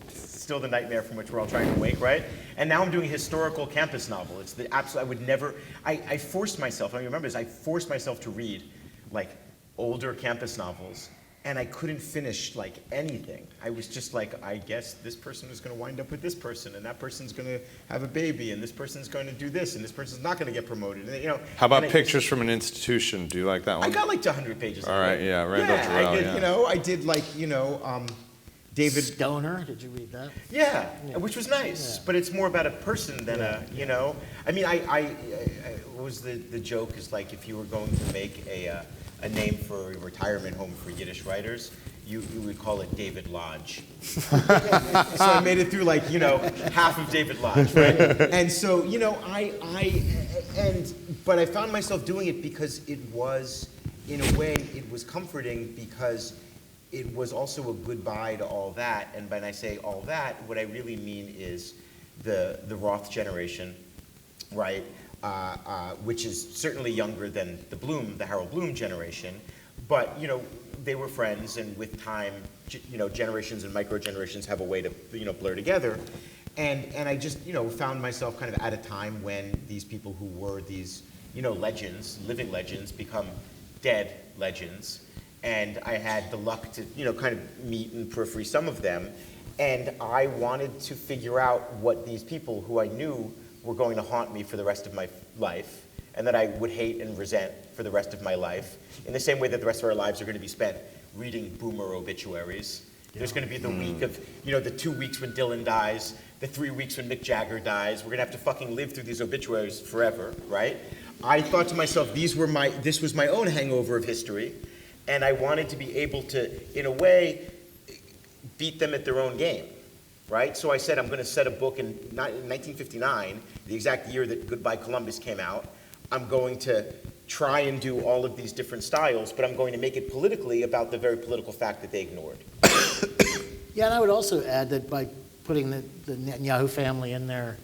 still the nightmare from which we're all trying to wake, right? And now I'm doing a historical campus novel. It's the absolute, I would never, I forced myself, I remember this, I forced myself to read like older campus novels, and I couldn't finish like anything. I was just like, I guess this person is going to wind up with this person, and that person's going to have a baby, and this person's going to do this, and this person's not going to get promoted. And, How about Pictures from an Institution? Do you like that one? I got like to 100 pages. All right, yeah, Randall Jarrell, I did like, David Stoner, did you read that? Yeah, which was nice, but it's more about a person than what was the joke is like if you were going to make a name for a retirement home for Yiddish writers, you would call it David Lodge. So I made it through half of David Lodge, right? And so, but I found myself doing it because it was, in a way, it was comforting because it was also a goodbye to all that. And when I say all that, what I really mean is the Roth generation, right? Which is certainly younger than the Harold Bloom generation. But, they were friends, and with time, generations and micro-generations have a way to, blur together. And I just, found myself kind of at a time when these people who were these, legends, living legends, become dead legends. and I had the luck to, kind of meet and periphery some of them. And I wanted to figure out what these people who I knew were going to haunt me for the rest of my life, and that I would hate and resent for the rest of my life, in the same way that the rest of our lives are going to be spent reading boomer obituaries. Yeah. There's going to be the week of, the 2 weeks when Dylan dies, the 3 weeks when Mick Jagger dies. We're going to have to fucking live through these obituaries forever, right? I thought to myself, this was my own hangover of history, and I wanted to be able to, in a way, beat them at their own game, right? So I said, I'm going to set a book in 1959, the exact year that Goodbye Columbus came out. I'm going to try and do all of these different styles, but I'm going to make it politically about the very political fact that they ignored. Yeah, and I would also add that by putting the Netanyahu family in there,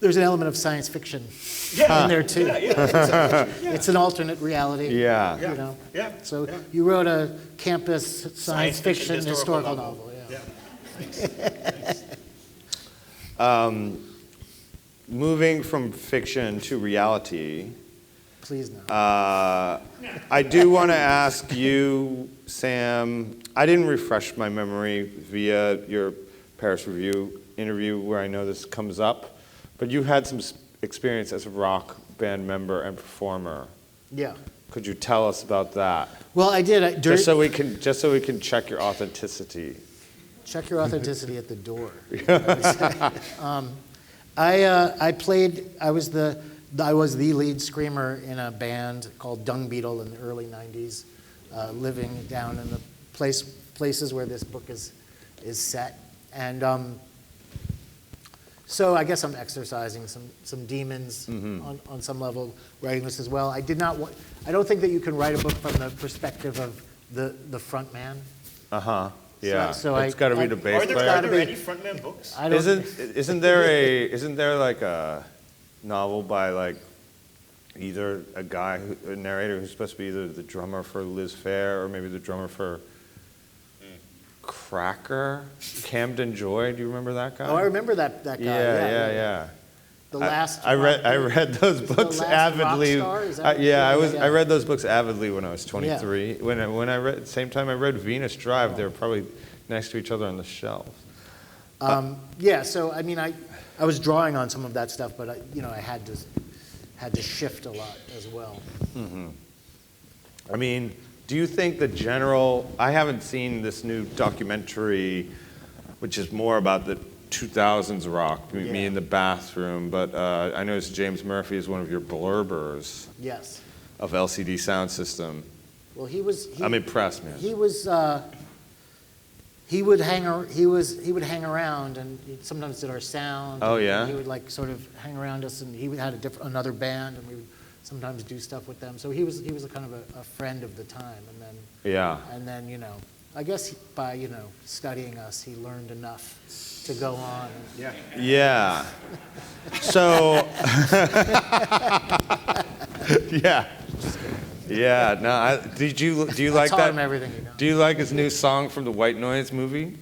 there's an element of science fiction in there too. It's an alternate reality. Yeah. So you wrote a campus science fiction historical novel. Yeah. Thanks. Moving from fiction to reality. Please no. I do want to ask you, Sam. I didn't refresh my memory via your Paris Review interview where I know this comes up, but you had some experience as a rock band member and performer. Yeah. Could you tell us about that? Well, I did. Just so we can check your authenticity. Check your authenticity at the door. I was the lead screamer in a band called Dung Beetle in the early '90s, living down in the places where this book is set, and so I guess I'm exercising some demons on some level writing this as well. I don't think that you can write a book from the perspective of the front man. Yeah, so it's got to be the bass player. Are there any frontman books? Isn't there like a novel by like either a narrator who's supposed to be either the drummer for Liz Phair or maybe the drummer for Cracker? Camden Joy, do you remember that guy? Oh, I remember that guy. Yeah. The last. I read those books avidly. I read those books avidly when I was 23. Yeah. When I read, same time I read Venus Drive, they were probably next to each other on the shelf. So I mean, I was drawing on some of that stuff, but I had to shift a lot as well. Mm-hmm. I mean, do you think the general? I haven't seen this new documentary, which is more about the 2000s rock, me in the bathroom, but I noticed James Murphy is one of your blurbers. Yes. Of LCD Sound System. Well, I'm impressed, man. He would hang around and sometimes did our sound. Oh yeah. He would like sort of hang around us, and he had another band, and we would sometimes do stuff with them. So he was a kind of a friend of the time, and then I guess by studying us, he learned enough to go on. Yeah. So. Yeah. No. Do you like that? Taught him everything you know. Do you like his new song from the White Noise movie?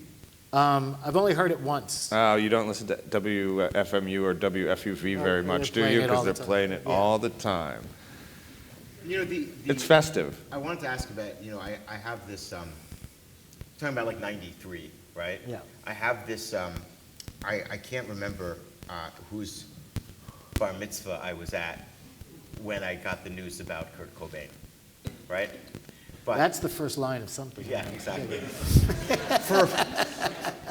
I've only heard it once. Oh, you don't listen to WFMU or WFUV very much, do you? Because they're playing it all the time. It's festive. I wanted to ask about, I have this, talking about like 93, right? Yeah. I have this, I can't remember whose bar mitzvah I was at when I got the news about Kurt Cobain, right? But that's the first line of something. Yeah, exactly.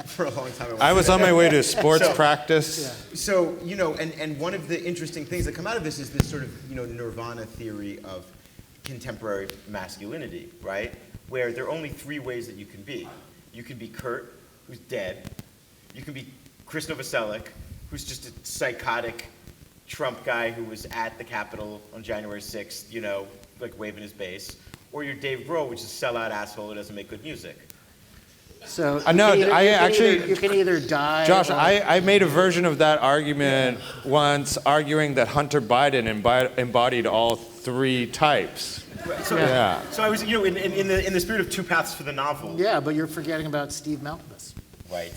For a long time. I was on my way to sports practice. Yeah. So, and one of the interesting things that come out of this is this sort of, nirvana theory of contemporary masculinity, right? Where there are only three ways that you can be. You can be Kurt, who's dead. You can be Chris Novoselic, who's just a psychotic Trump guy who was at the Capitol on January 6th, like waving his bass. Or you're Dave Grohl, which is a sellout asshole who doesn't make good music. So you can either die. Josh, I made a version of that argument once, arguing that Hunter Biden embodied all three types. Right. So I was, in the spirit of Two Paths for the novel. Yeah, but you're forgetting about Steve Malkmus. Right.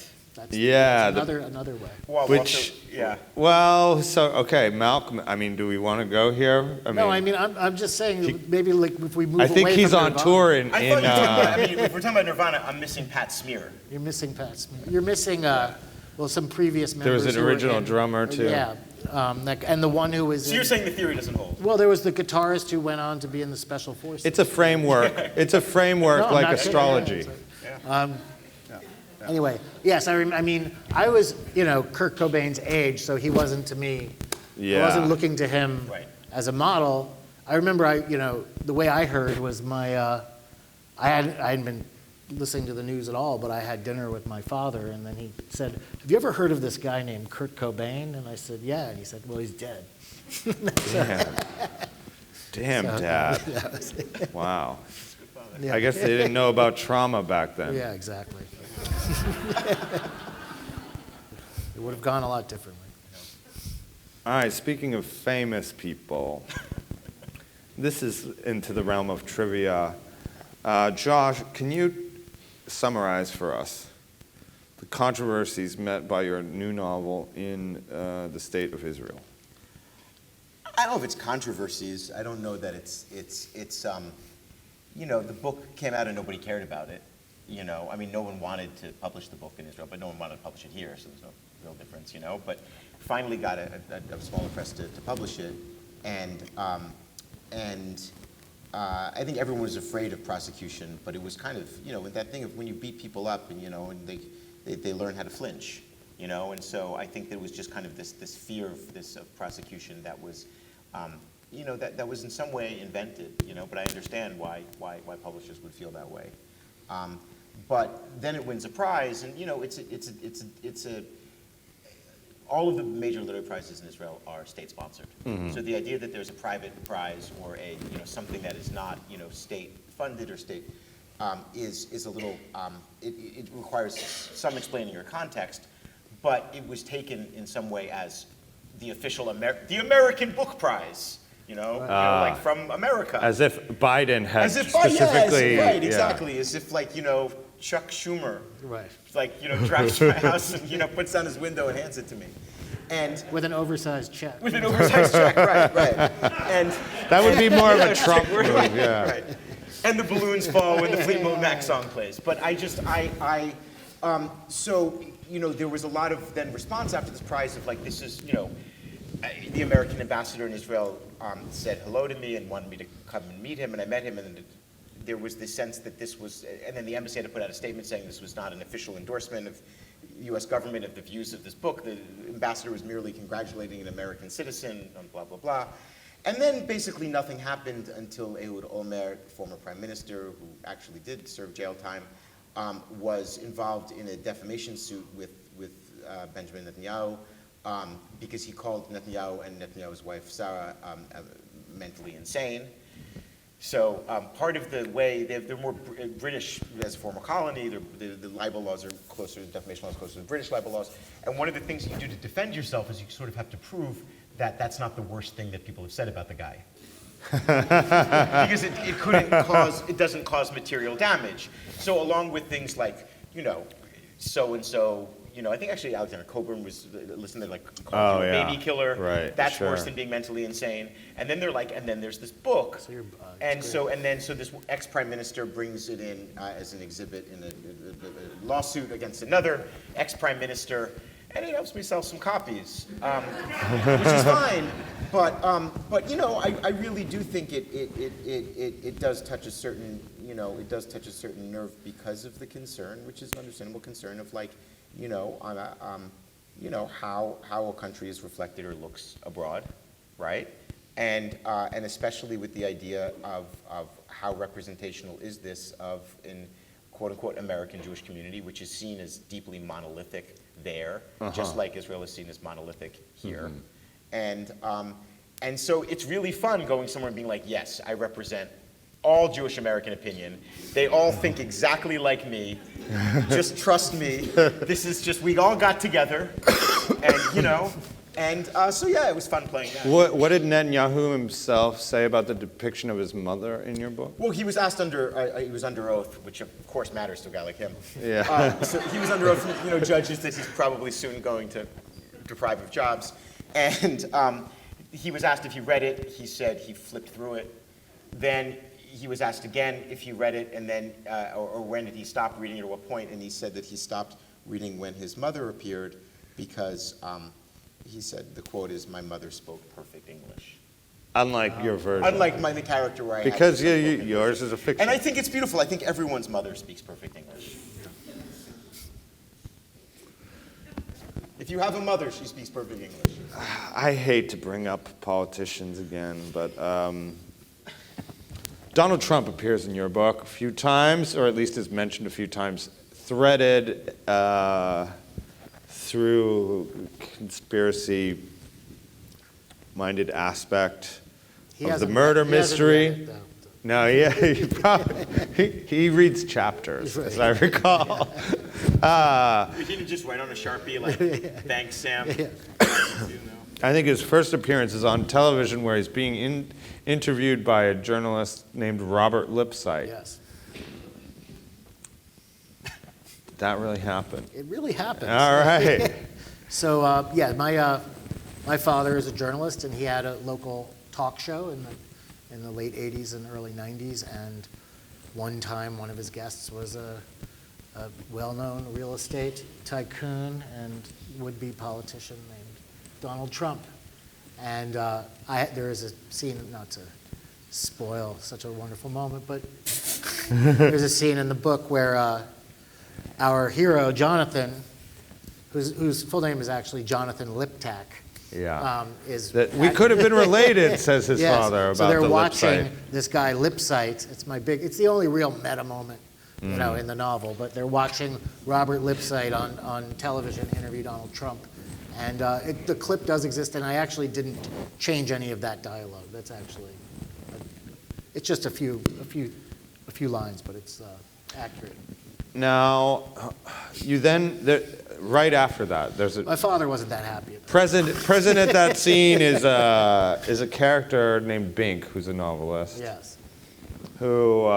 Yeah, That's another way. Well, Which- also, yeah. Well, so, okay, Malcolm, I mean, do we want to go here? No, I mean, I'm just saying, maybe like if we move I away think he's from on Nirvana- tour in, I thought you were talking about, I in mean, if we're talking about Nirvana, I'm missing Pat Smear. You're missing Pat Smear. You're missing, well, some previous members. there was an who were original in- drummer too. Yeah, and the one who was So in, you're saying the theory doesn't hold? well, there was the guitarist who went on to be in the Special Forces. It's a framework. It's a framework No, I'm like not kidding. astrology. Anyway, yes, I mean, I was, Kurt Cobain's age, so he wasn't to me. I wasn't Yeah. looking to him Right. as a model. I remember, the way I heard was I hadn't been listening to the news at all, but I had dinner with my father, and then he said, "Have you ever heard of this guy named Kurt Cobain?" And I said, "Yeah," and he said, "Well, he's dead." Damn, Dad. Wow. Yeah. I guess they didn't know about trauma back then. Yeah, exactly. It would have gone a lot differently. All right, speaking of famous people, this is into the realm of trivia. Josh, can you summarize for us the controversies met by your new novel in the state of Israel? I don't know if it's controversies. I don't know that it's the book came out and nobody cared about it. I mean, no one wanted to publish the book in Israel, but no one wanted to publish it here, so there's no real difference, But finally got a smaller press to publish it, and I think everyone was afraid of prosecution, but it was kind of, that thing of when you beat people up and, and they learn how to flinch, and so I think there was just kind of this fear of prosecution that was, that was in some way invented, but I understand why publishers would feel that way. But then it wins a prize, and all of the major literary prizes in Israel are state-sponsored. So the idea that there's a private prize or a something that is not state-funded or state is a little it requires some explaining or context, but it was taken in some way as the official the American Book Prize. Like from America. As if Biden had As if specifically... yes, right, yeah. exactly. As if Chuck Schumer, Right. drives to my house and puts down his window and hands it to me, and With an oversized check. with an oversized check, right, and That would be more of a Trump move, yeah. right, and the balloons fall when the Fleetwood Mac song plays. But so there was a lot of then response after this prize of this is the American ambassador in Israel said hello to me and wanted me to come and meet him, and I met him, and there was this sense that this was, and then the embassy had to put out a statement saying this was not an official endorsement of the U.S. government of the views of this book. The ambassador was merely congratulating an American citizen, blah, blah, blah. And then basically nothing happened until Ehud Olmert, former prime minister, who actually did serve jail time, was involved in a defamation suit with Benjamin Netanyahu, because he called Netanyahu and Netanyahu's wife Sarah mentally insane. So part of the way they're more British as a former colony. The libel laws are closer, the defamation laws are closer to the British libel laws. And one of the things you do to defend yourself is you sort of have to prove that that's not the worst thing that people have said about the guy. Because it doesn't cause material damage. So along with things like, so-and-so, I think actually Alexander Coburn was listening to called you a baby killer. Right, That's sure. worse than being mentally insane. And then and then there's this book. So this ex-prime minister brings it in as an exhibit in a lawsuit against another ex-prime minister, and it helps me sell some copies, which is fine. But I really do think it does touch a certain nerve because of the concern, which is an understandable concern of how a country is reflected or looks abroad, right? And especially with the idea of how representational is this of in quote unquote American Jewish community, which is seen as deeply monolithic there, just like Israel is seen as monolithic here. And so it's really fun going somewhere and being like, yes, I represent all Jewish American opinion. They all think exactly like me. Just trust me. This is just, we all got together and, And so yeah, it was fun playing that. What did Netanyahu himself say about the depiction of his mother in your book? Well, he was asked he was under oath, which of course matters to a guy like him. Yeah. So he was under oath from, judges that he's probably soon going to deprive of jobs. And he was asked if he read it. He said he flipped through it. Then he was asked again if he read it, and then, or when did he stop reading it, at what point, and he said that he stopped reading when his mother appeared because he said, the quote is, "My mother spoke perfect English." Unlike your version. Unlike the character where I Because had to speak perfect yours is a fiction. And I think it's beautiful. I think everyone's mother speaks perfect English. If you have a mother, she speaks perfect English. I hate to bring up politicians again, but Donald Trump appears in your book a few times, or at least is mentioned a few times, threaded through conspiracy-minded aspect of the murder mystery. No, yeah, he reads chapters, as I recall. We didn't just write on a Sharpie like, "Thanks, Sam." I think his first appearance is on television where he's being interviewed by a journalist named Robert Lipsyte. Yes. Did that really happen? It really happened. All right. So, my father is a journalist, and he had a local talk show in the late 80s and early 90s, and one time one of his guests was a well-known real estate tycoon and would-be politician named Donald Trump. And there is a scene, not to spoil such a wonderful moment, but there's a scene in the book where our hero, Jonathan, whose full name is actually Jonathan Liptak, Yeah. we could have been related, says his yes. father, about so they're the watching Lipsyte. this guy Lipsyte. It's the only real meta moment, in the novel. But they're watching Robert Lipsyte on television interview Donald Trump, and the clip does exist. And I actually didn't change any of that dialogue. That's actually it's just a few lines, but it's accurate. Now, you then, right after that, there's My father wasn't that happy. present at that scene is a character named Bink, who's a novelist. Yes. Who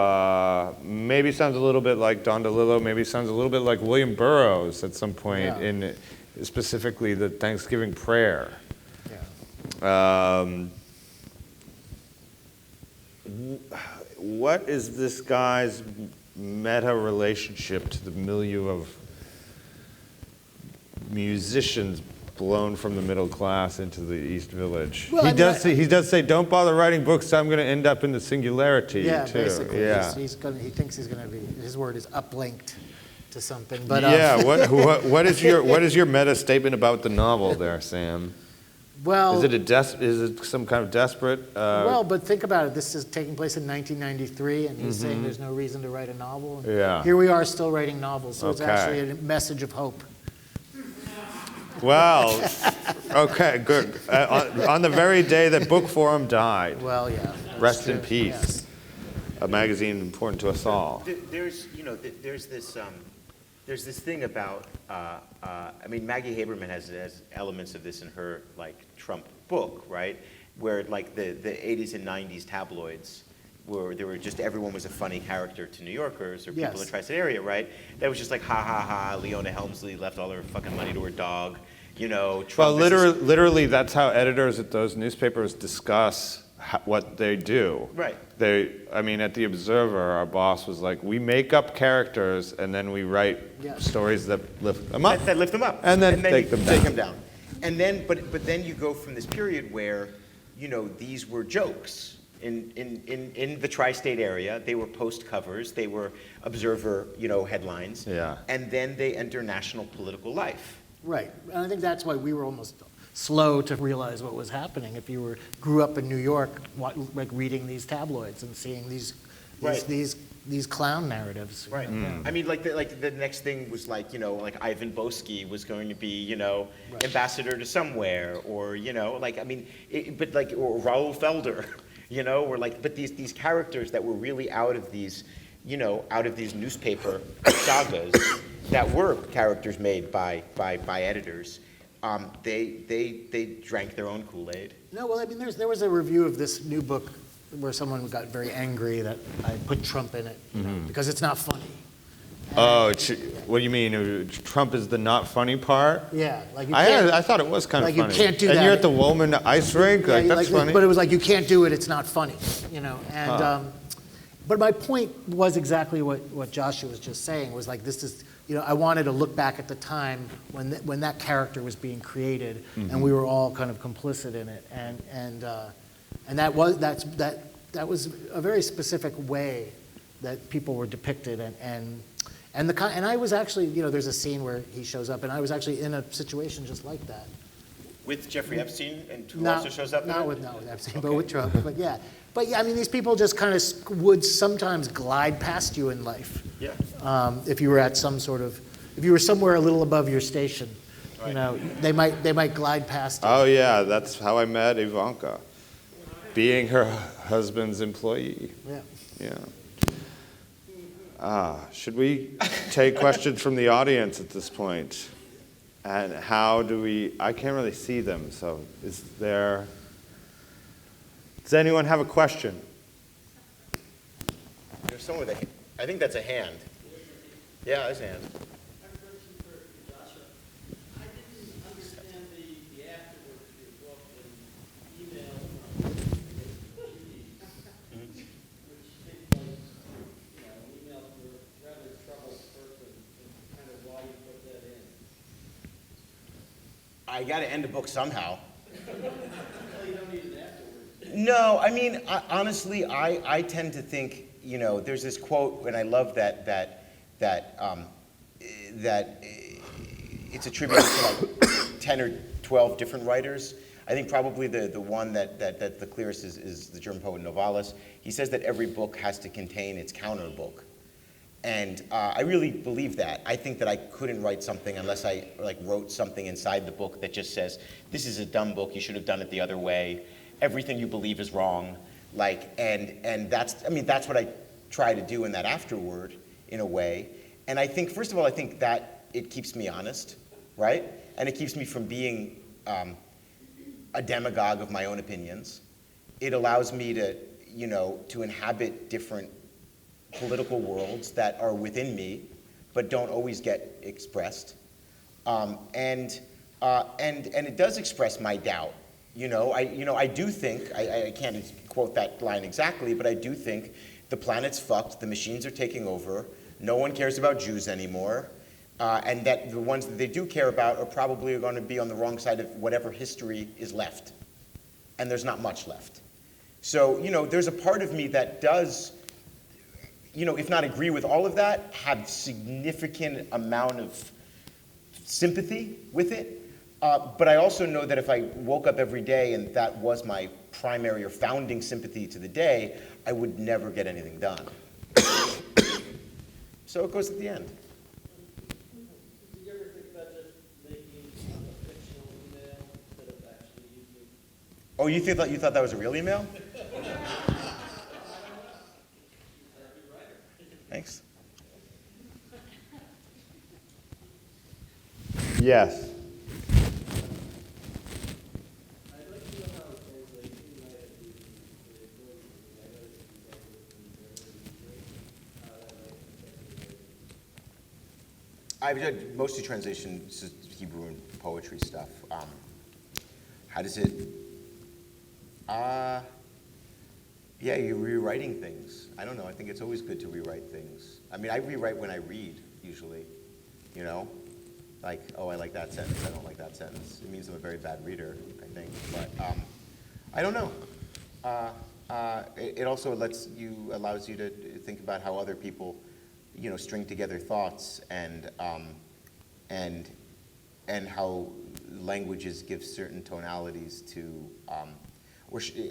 maybe sounds a little bit like Don DeLillo, maybe sounds a little bit like William Burroughs at some point in specifically the Thanksgiving prayer. Yeah. What is this guy's meta relationship to the milieu of musicians blown from the middle class into the East Village? Well, he does say, "Don't bother writing books. I'm going to end up in the singularity." Yeah, too. basically. Yeah. He thinks he's going to be. His word is uplinked to something. But Yeah. What is your meta statement about the novel there, Sam? well, Is it some kind of desperate? well, but think about it. This is taking place in 1993, and he's saying there's no reason to write a novel. And Yeah. Here we are still writing novels, so it's Okay. actually a message of hope. Well, okay, good. On the very day that Book Forum died, Well, yeah. that's rest in true. peace. Yes. A magazine important to us all. There's this thing about, Maggie Haberman has elements of this in her, Trump book, right? Where, the 80s and 90s tabloids, where everyone was a funny character to New Yorkers or people in the tri-state area, right? That was just like, ha, ha, ha, Leona Helmsley left all her fucking money to her dog, Trump. Well, literally, that's how editors at those newspapers discuss what they do. Right. At The Observer, our boss was like, we make up characters and then we write stories that lift them up. That lift them up. And then take them down. Them down. And then, but then you go from this period where, these were jokes. In the tri-state area, they were post covers, they were Observer, headlines. Yeah. And then they enter national political life. Right. And I think that's why we were almost slow to realize what was happening. If you grew up in New York, reading these tabloids and seeing these clown narratives. Right. The next thing was Ivan Boesky was going to be, ambassador to somewhere, or or Raoul Felder, but these characters that were really out of these newspaper sagas that were characters made by editors. they drank their own Kool-Aid. No, well, I mean, there was a review of this new book where someone got very angry that I put Trump in it, you know, because it's not funny. Oh, what do you mean? Trump is the not funny part? Yeah, like you can't. I thought it was kind of like you funny. can't do and that. you're at the Woolman ice rink? Like, Yeah, that's funny. But it was like, you can't do it, it's not funny, you know. And but my point was exactly what Joshua was just saying, was like, this is, you know, I wanted to look back at the time when that character was being created, and we were all kind of complicit in it, and that was a very specific way that people were depicted, and I was actually, you know, there's a scene where he shows up, and I was actually in a situation just like that. With Jeffrey Epstein, and who also shows up? Not with Epstein, but with Trump. But yeah, I mean, these people just kind of would sometimes glide past you in life. Yeah. If you were at if you were somewhere a little above your station, you know, they might glide past you. Oh, yeah, that's how I met Ivanka, being her husband's employee. Yeah. Yeah. Should we take questions from the audience at this point? And how do I can't really see them, so does anyone have a question? There's someone with I think that's a hand. Yeah, there's a hand. I got to end a book somehow. No, I mean, honestly, I tend to think, you know, there's this quote, and I love that it's attributed to like 10 or 12 different writers. I think probably the one that the clearest is the German poet Novalis. He says that every book has to contain its counter book. And I really believe that. I think that I couldn't write something unless I wrote something inside the book that just says, this is a dumb book, you should have done it the other way. Everything you believe is wrong. And that's what I try to do in that afterword, in a way. And I think, first of all, I think that it keeps me honest, right? And it keeps me from being a demagogue of my own opinions. It allows me to, you know, to inhabit different political worlds that are within me, but don't always get expressed, and it does express my doubt. I do think I can't quote that line exactly, but I do think the planet's fucked, the machines are taking over, no one cares about Jews anymore, and that the ones that they do care about are probably going to be on the wrong side of whatever history is left, and there's not much left. So, you know, there's a part of me that does, you know, if not agree with all of that, have significant amount of sympathy with it. But I also know that if I woke up every day and that was my primary or founding sympathy to the day, I would never get anything done. So it goes at the end. Did you ever think about just making a fictional email instead of actually using? Oh, you thought that was a real email? Thanks. Yes. I've done mostly translations, Hebrew and poetry stuff. How does it? Yeah, you're rewriting things. I don't know. I think it's always good to rewrite things. I mean, I rewrite when I read, usually. You know, like, oh, I like that sentence. I don't like that sentence. It means I'm a very bad reader, I think. But I don't know. It also allows you to think about how other people, you know, string together thoughts and how languages give certain tonalities to,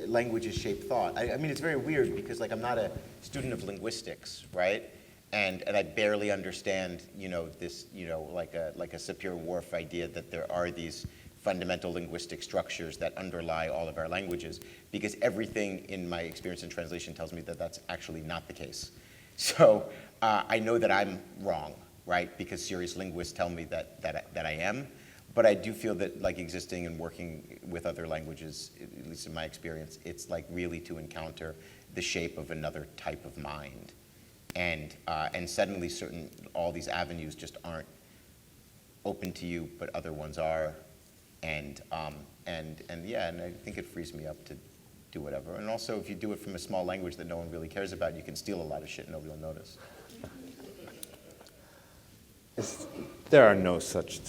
languages shape thought. I mean, it's very weird because, like, I'm not a student of linguistics, right? And I barely understand, you know, this, you know, like a Sapir-Whorf idea that there are these fundamental linguistic structures that underlie all of our languages, because everything in my experience in translation tells me that that's actually not the case. So I know that I'm wrong, right? Because serious linguists tell me that I am, But I do feel that like existing and working with other languages, at least in my experience, it's like really to encounter the shape of another type of mind. And suddenly all these avenues just aren't open to you, but other ones are. And I think it frees me up to do whatever. And also, if you do it from a small language that no one really cares about, you can steal a lot of shit and nobody will notice. There's no such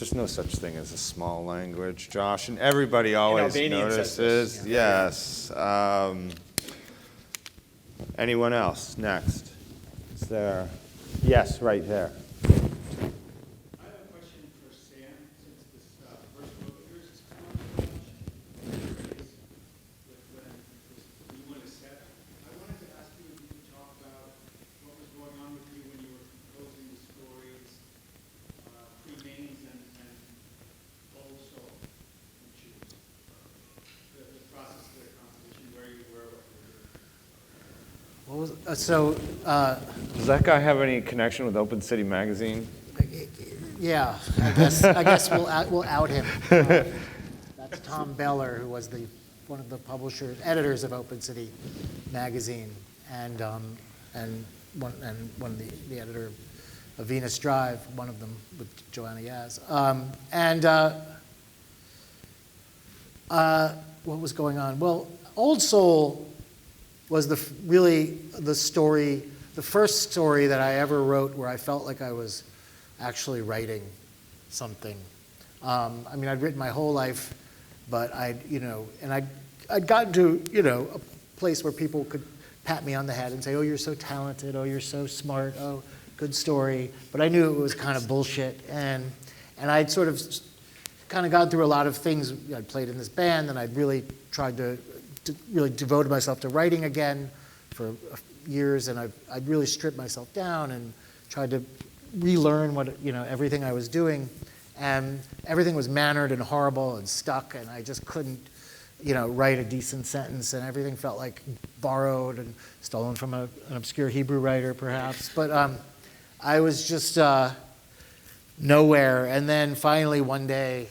thing as a small language, Josh, and everybody always Albanian notices. says this. Yes. Anyone else? Next. Is there? Yes, right there. I have a question for Sam, since this first book of yours is coming out with when this set. I wanted to ask you if you could talk about what was going on with you when you were composing the stories, pre-names and old soul, which is the process of the composition, where you were, what you were doing. What was so? Does that guy have any connection with Open City Magazine? Yeah, I guess we'll out him. That's Tom Beller, who was one of the editors of Open City Magazine, and one of the editor of Venus Drive, one of them with Joanna Yaz. What was going on? Well, Old Soul was the story, the first story that I ever wrote where I felt like I was actually writing something. I mean, I'd written my whole life, but I'd gotten to, a place where people could pat me on the head and say, oh, you're so talented, oh, you're so smart, oh, good story. But I knew it was kind of bullshit. And I'd sort of kind of gone through a lot of things. I'd played in this band, and I'd really tried to really devoted myself to writing again for years, and I'd really stripped myself down and tried to relearn everything I was doing, and everything was mannered and horrible and stuck, and I just couldn't write a decent sentence, and everything felt like borrowed and stolen from an obscure Hebrew writer perhaps. But I was just nowhere, and then finally one day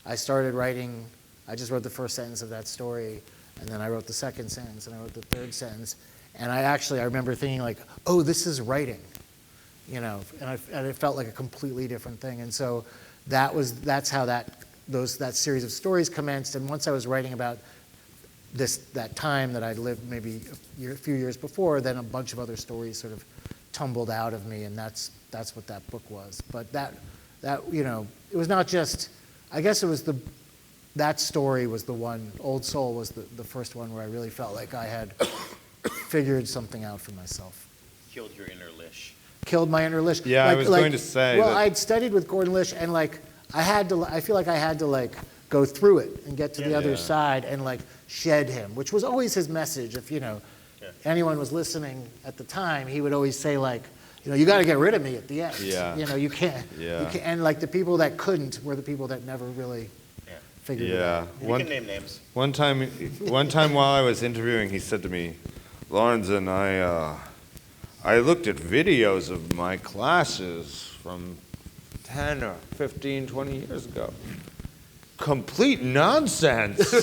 I started writing. I just wrote the first sentence of that story, and then I wrote the second sentence, and I wrote the third sentence. And I remember thinking like, oh, this is writing, and it felt like a completely different thing. And so that's how that series of stories commenced. And once I was writing about that time that I'd lived maybe a few years before, then a bunch of other stories sort of tumbled out of me, and that's what that book was. But that it was not just, I guess it was that story was the one, Old Soul was the first one where I really felt like I had figured something out for myself. Killed your inner Lish. Killed my inner Lish. Yeah, I was going to say well, that. I'd studied with Gordon Lish, and I feel like I had to go through it and get to the other side and shed him, which was always his message. If anyone was listening at the time, he would always say you got to get rid of me at the end. Yeah. You can't. Yeah. You can't, and the people that couldn't were the people that never really figured it out. You can name names. One time while I was interviewing, he said to me, Lorentzen, I looked at videos of my classes from 10 or 15, 20 years ago. Complete nonsense.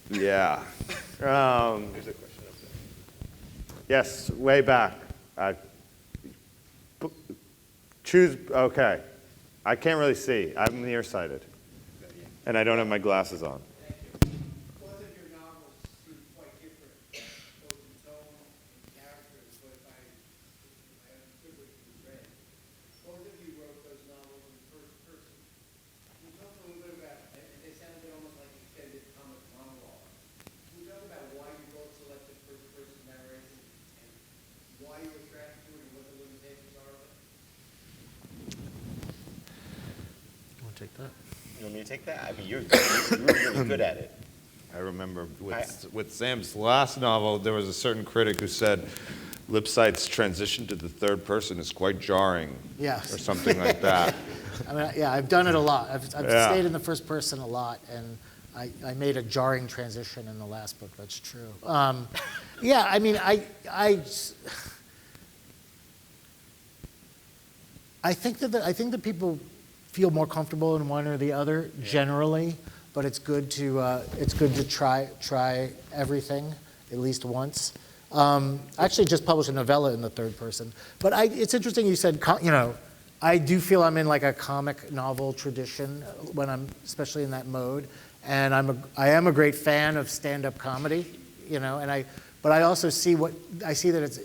Yeah. There's a question up there. Yes, way back. Choose, okay. I can't really see. I'm nearsighted. And I don't have my glasses on. Both of your novels seem quite different, both in tone and characters, but if I understood what you read, both of you wrote those novels in first person. Can you talk a little bit about, and they sounded almost like extended comic monologue. Can you talk about why you both selected first person narration and why you were attracted to it and what the limitations are of it? You want to take that? You want me to take that? I mean, you're really good at it. I remember with Sam's last novel, there was a certain critic who said Lipsyte's transition to the third person is quite jarring. Yes. Or something like that. I mean, yeah, I've done it a lot. I've stayed in the first person a lot, and I made a jarring transition in the last book. That's true. Yeah, I mean, I I think that people feel more comfortable in one or the other generally, but it's good to try everything at least once. I actually just published a novella in the third person, but it's interesting you said, I do feel I'm in like a comic novel tradition when I'm especially in that mode, and I am a great fan of stand-up comedy, but I also see that it's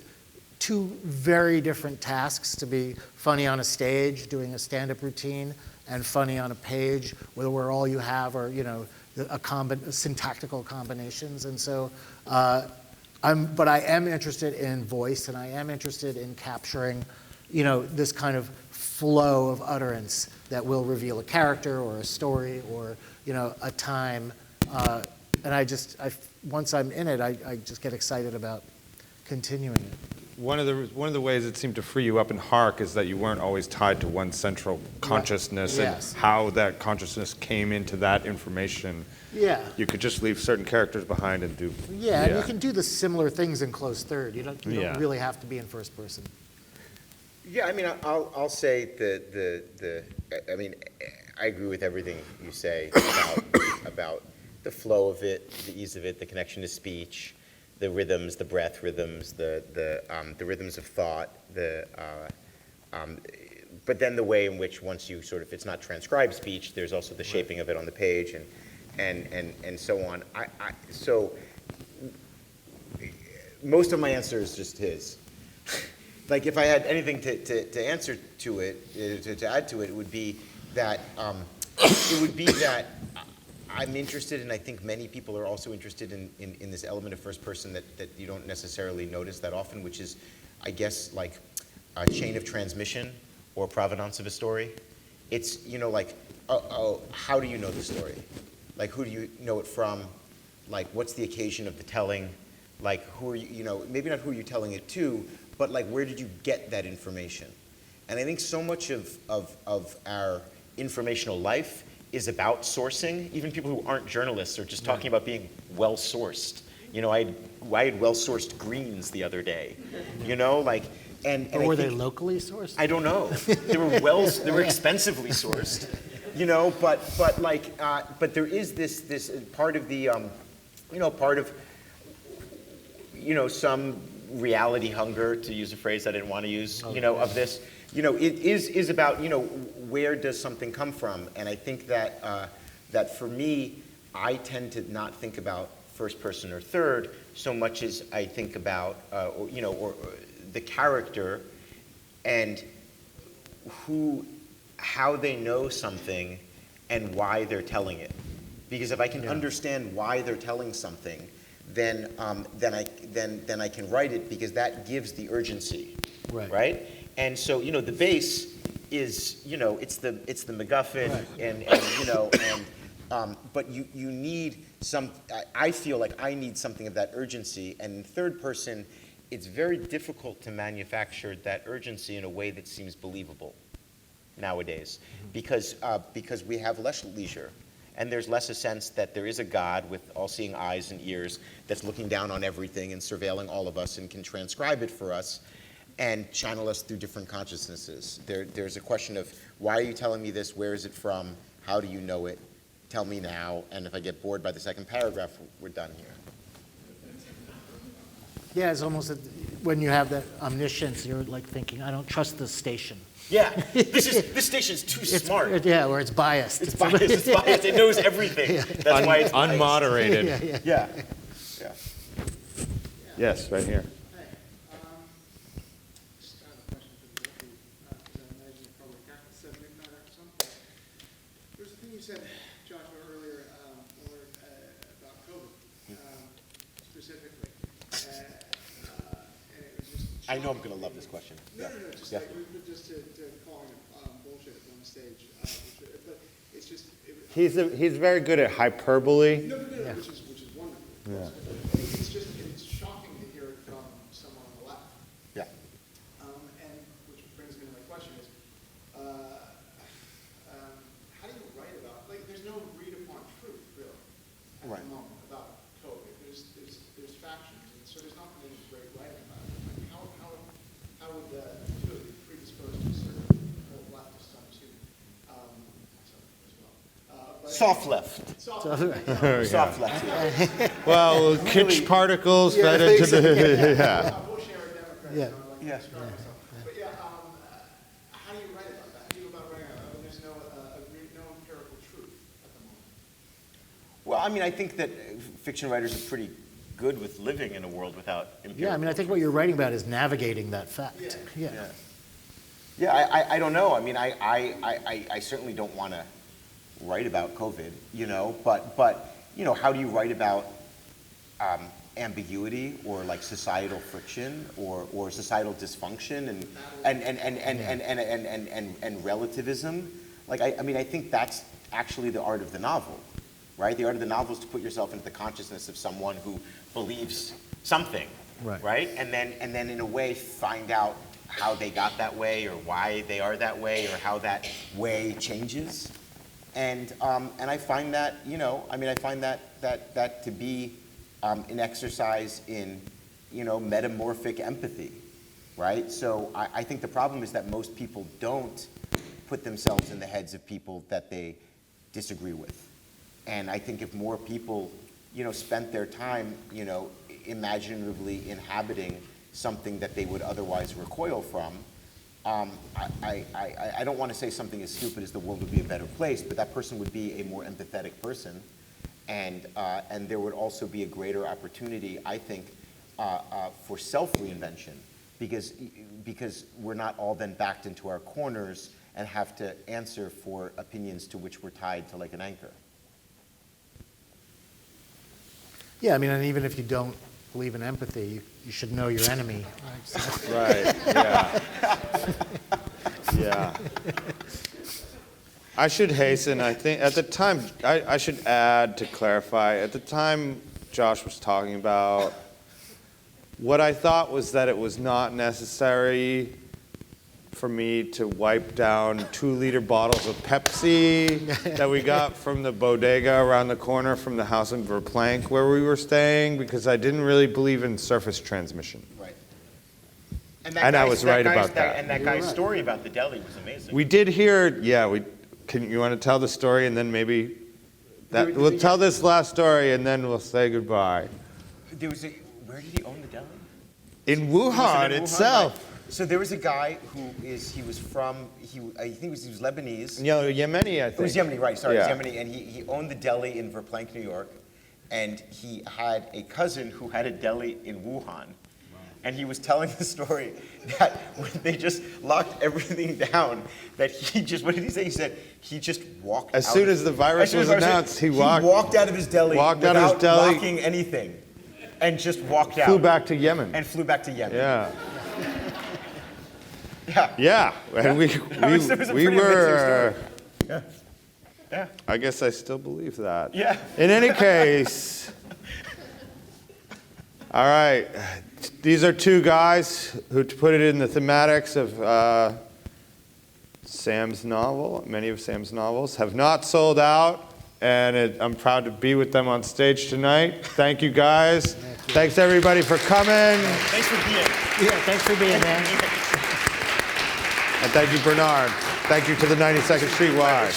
two very different tasks to be funny on a stage doing a stand-up routine and funny on a page where all you have are syntactical combinations. And so but I am interested in voice, and I am interested in capturing this kind of flow of utterance that will reveal a character or a story or a time, and once I'm in it, I just get excited about continuing it. One of the ways it seemed to free you up in Hark is that you weren't always tied to one central consciousness, Yes. and how that consciousness came into that information. Yeah. You could just leave certain characters behind and do. Yeah, and you can do the similar things in closed third. You don't Yeah. really have to be in first person. Yeah, I mean, I'll say I mean, I agree with everything you say about the flow of it, the ease of it, the connection to speech, the rhythms, the breath rhythms, the rhythms of thought, but then the way in which once you it's not transcribed speech, there's also the shaping of it on the page and so on. So most of my answer is just his. Like if I had anything to answer to it, to add to it, it would be that I'm interested, and I think many people are also interested in this element of first person that you don't necessarily notice that often, which is, I guess, like a chain of transmission or provenance of a story. It's, how do you know the story? Like, who do you know it from? Like, what's the occasion of the telling? Like, who are you, maybe not who you're telling it to, but like, where did you get that information? And I think so much of our informational life is about sourcing. Even people who aren't journalists are just talking about being well-sourced. I had well-sourced greens the other day, and Or were they locally sourced? I don't know. They were expensively sourced, but there is this part of the, some reality hunger, to use a phrase I didn't want to use, of this. It is about, where does something come from? And I think that for me, I tend to not think about first person or third so much as I think about, or the character and how they know something and why they're telling it. Because if I can understand why they're telling something, then I can write it, because that gives the urgency, right? And so the base is it's the MacGuffin, but you need some. I feel like I need something of that urgency, and in third person, it's very difficult to manufacture that urgency in a way that seems believable nowadays, because we have less leisure. And there's less a sense that there is a God with all-seeing eyes and ears that's looking down on everything and surveilling all of us and can transcribe it for us and channel us through different consciousnesses. There's a question of, why are you telling me this? Where is it from? How do you know it? Tell me now. And if I get bored by the second paragraph, we're done here. Yeah, it's almost when you have that omniscience, you're like thinking, I don't trust this station. Yeah, this station's too smart. Yeah, where it's biased. It's biased. It knows everything. That's why it's biased. Unmoderated. Yeah. Yes, right here. Hey, just have a question for the deputy, because I imagine you probably have to submit that at some point. There's a thing you said, Joshua, earlier, about COVID, specifically. And it was just... I know I'm going to love this question. No, just to call him bullshit on the stage. But it's just... He's very good at hyperbole. No, which is wonderful. Yeah. It's shocking to hear it from someone on the left. Yeah. And which brings me to my question is, how do you write about, there's no agreed upon truth, really, at the moment about COVID. There's factions, and so there's not any great writing about it. How would the two of you predispose to a certain Soft left. Soft left. Yeah. Well, kitsch particles fed into the, yeah. Bush era Democrats. Yeah. Yeah. But yeah, how do you write about that? How do you go about writing about it? When there's no empirical truth at the moment. Well, I mean, I think that fiction writers are pretty good with living in a world without empirical. Yeah, I mean, I think what you're writing about is navigating that fact. Yeah. Yeah, I don't know. I mean, I certainly don't want to write about COVID, you know, but you know, how do you write about ambiguity or like societal friction or societal dysfunction and relativism? Like, I mean, I think that's actually the art of the novel, right? The art of the novel is to put yourself into the consciousness of someone who believes something, right? And then in a way find out how they got that way or why they are that way or how that way changes. And I find that, you know, I mean, I find that to be an exercise in, you know, metamorphic empathy, right? So I think the problem is that most people don't put themselves in the heads of people that they disagree with. And I think if more people, you know, spent their time, you know, imaginatively inhabiting something that they would otherwise recoil from, I don't want to say something as stupid as the world would be a better place, but that person would be a more empathetic person, and there would also be a greater opportunity, I think, for self-reinvention, because we're not all then backed into our corners and have to answer for opinions to which we're tied to like an anchor. Yeah, I mean, and even if you don't believe in empathy, you should know your enemy. Right, yeah. Yeah. I should hasten, I think, at the time, I should add to clarify, at the time Josh was talking about, what I thought was that it was not necessary for me to wipe down 2-liter bottles of Pepsi that we got from the bodega around the corner from the house in Verplank where we were staying, because I didn't really believe in surface transmission. Right. And I was right about that. And that guy's story about the deli was amazing. We did hear, yeah, you want to tell the story and then maybe, we'll tell this last story and then we'll say goodbye. Where did he own the deli? In Wuhan itself. Right? So there was a guy who I think he was Lebanese. No, Yemeni, I think. It was Yemeni, right, sorry, Yeah. it was Yemeni, and he owned the deli in Verplank, New York, and he had a cousin who had a deli in Wuhan. And he was telling the story that when they just locked everything down, that he just, what did he say? He said he just walked As out. soon as the virus was announced, he walked out of his deli without locking anything and just walked out. Flew back to Yemen. And flew back to Yemen. Yeah. Yeah. Yeah, and It was a pretty amazing were, story. Yeah. I guess I still believe that. Yeah. In any case, all right, these are two guys who put it in the thematics of Sam's novel. Many of Sam's novels have not sold out, and I'm proud to be with them on stage tonight. Thank you, guys. Thanks, everybody, for coming. Thanks for being. Yeah, thanks for being there. And thank you, Bernard. Thank you to the 92nd Street Y.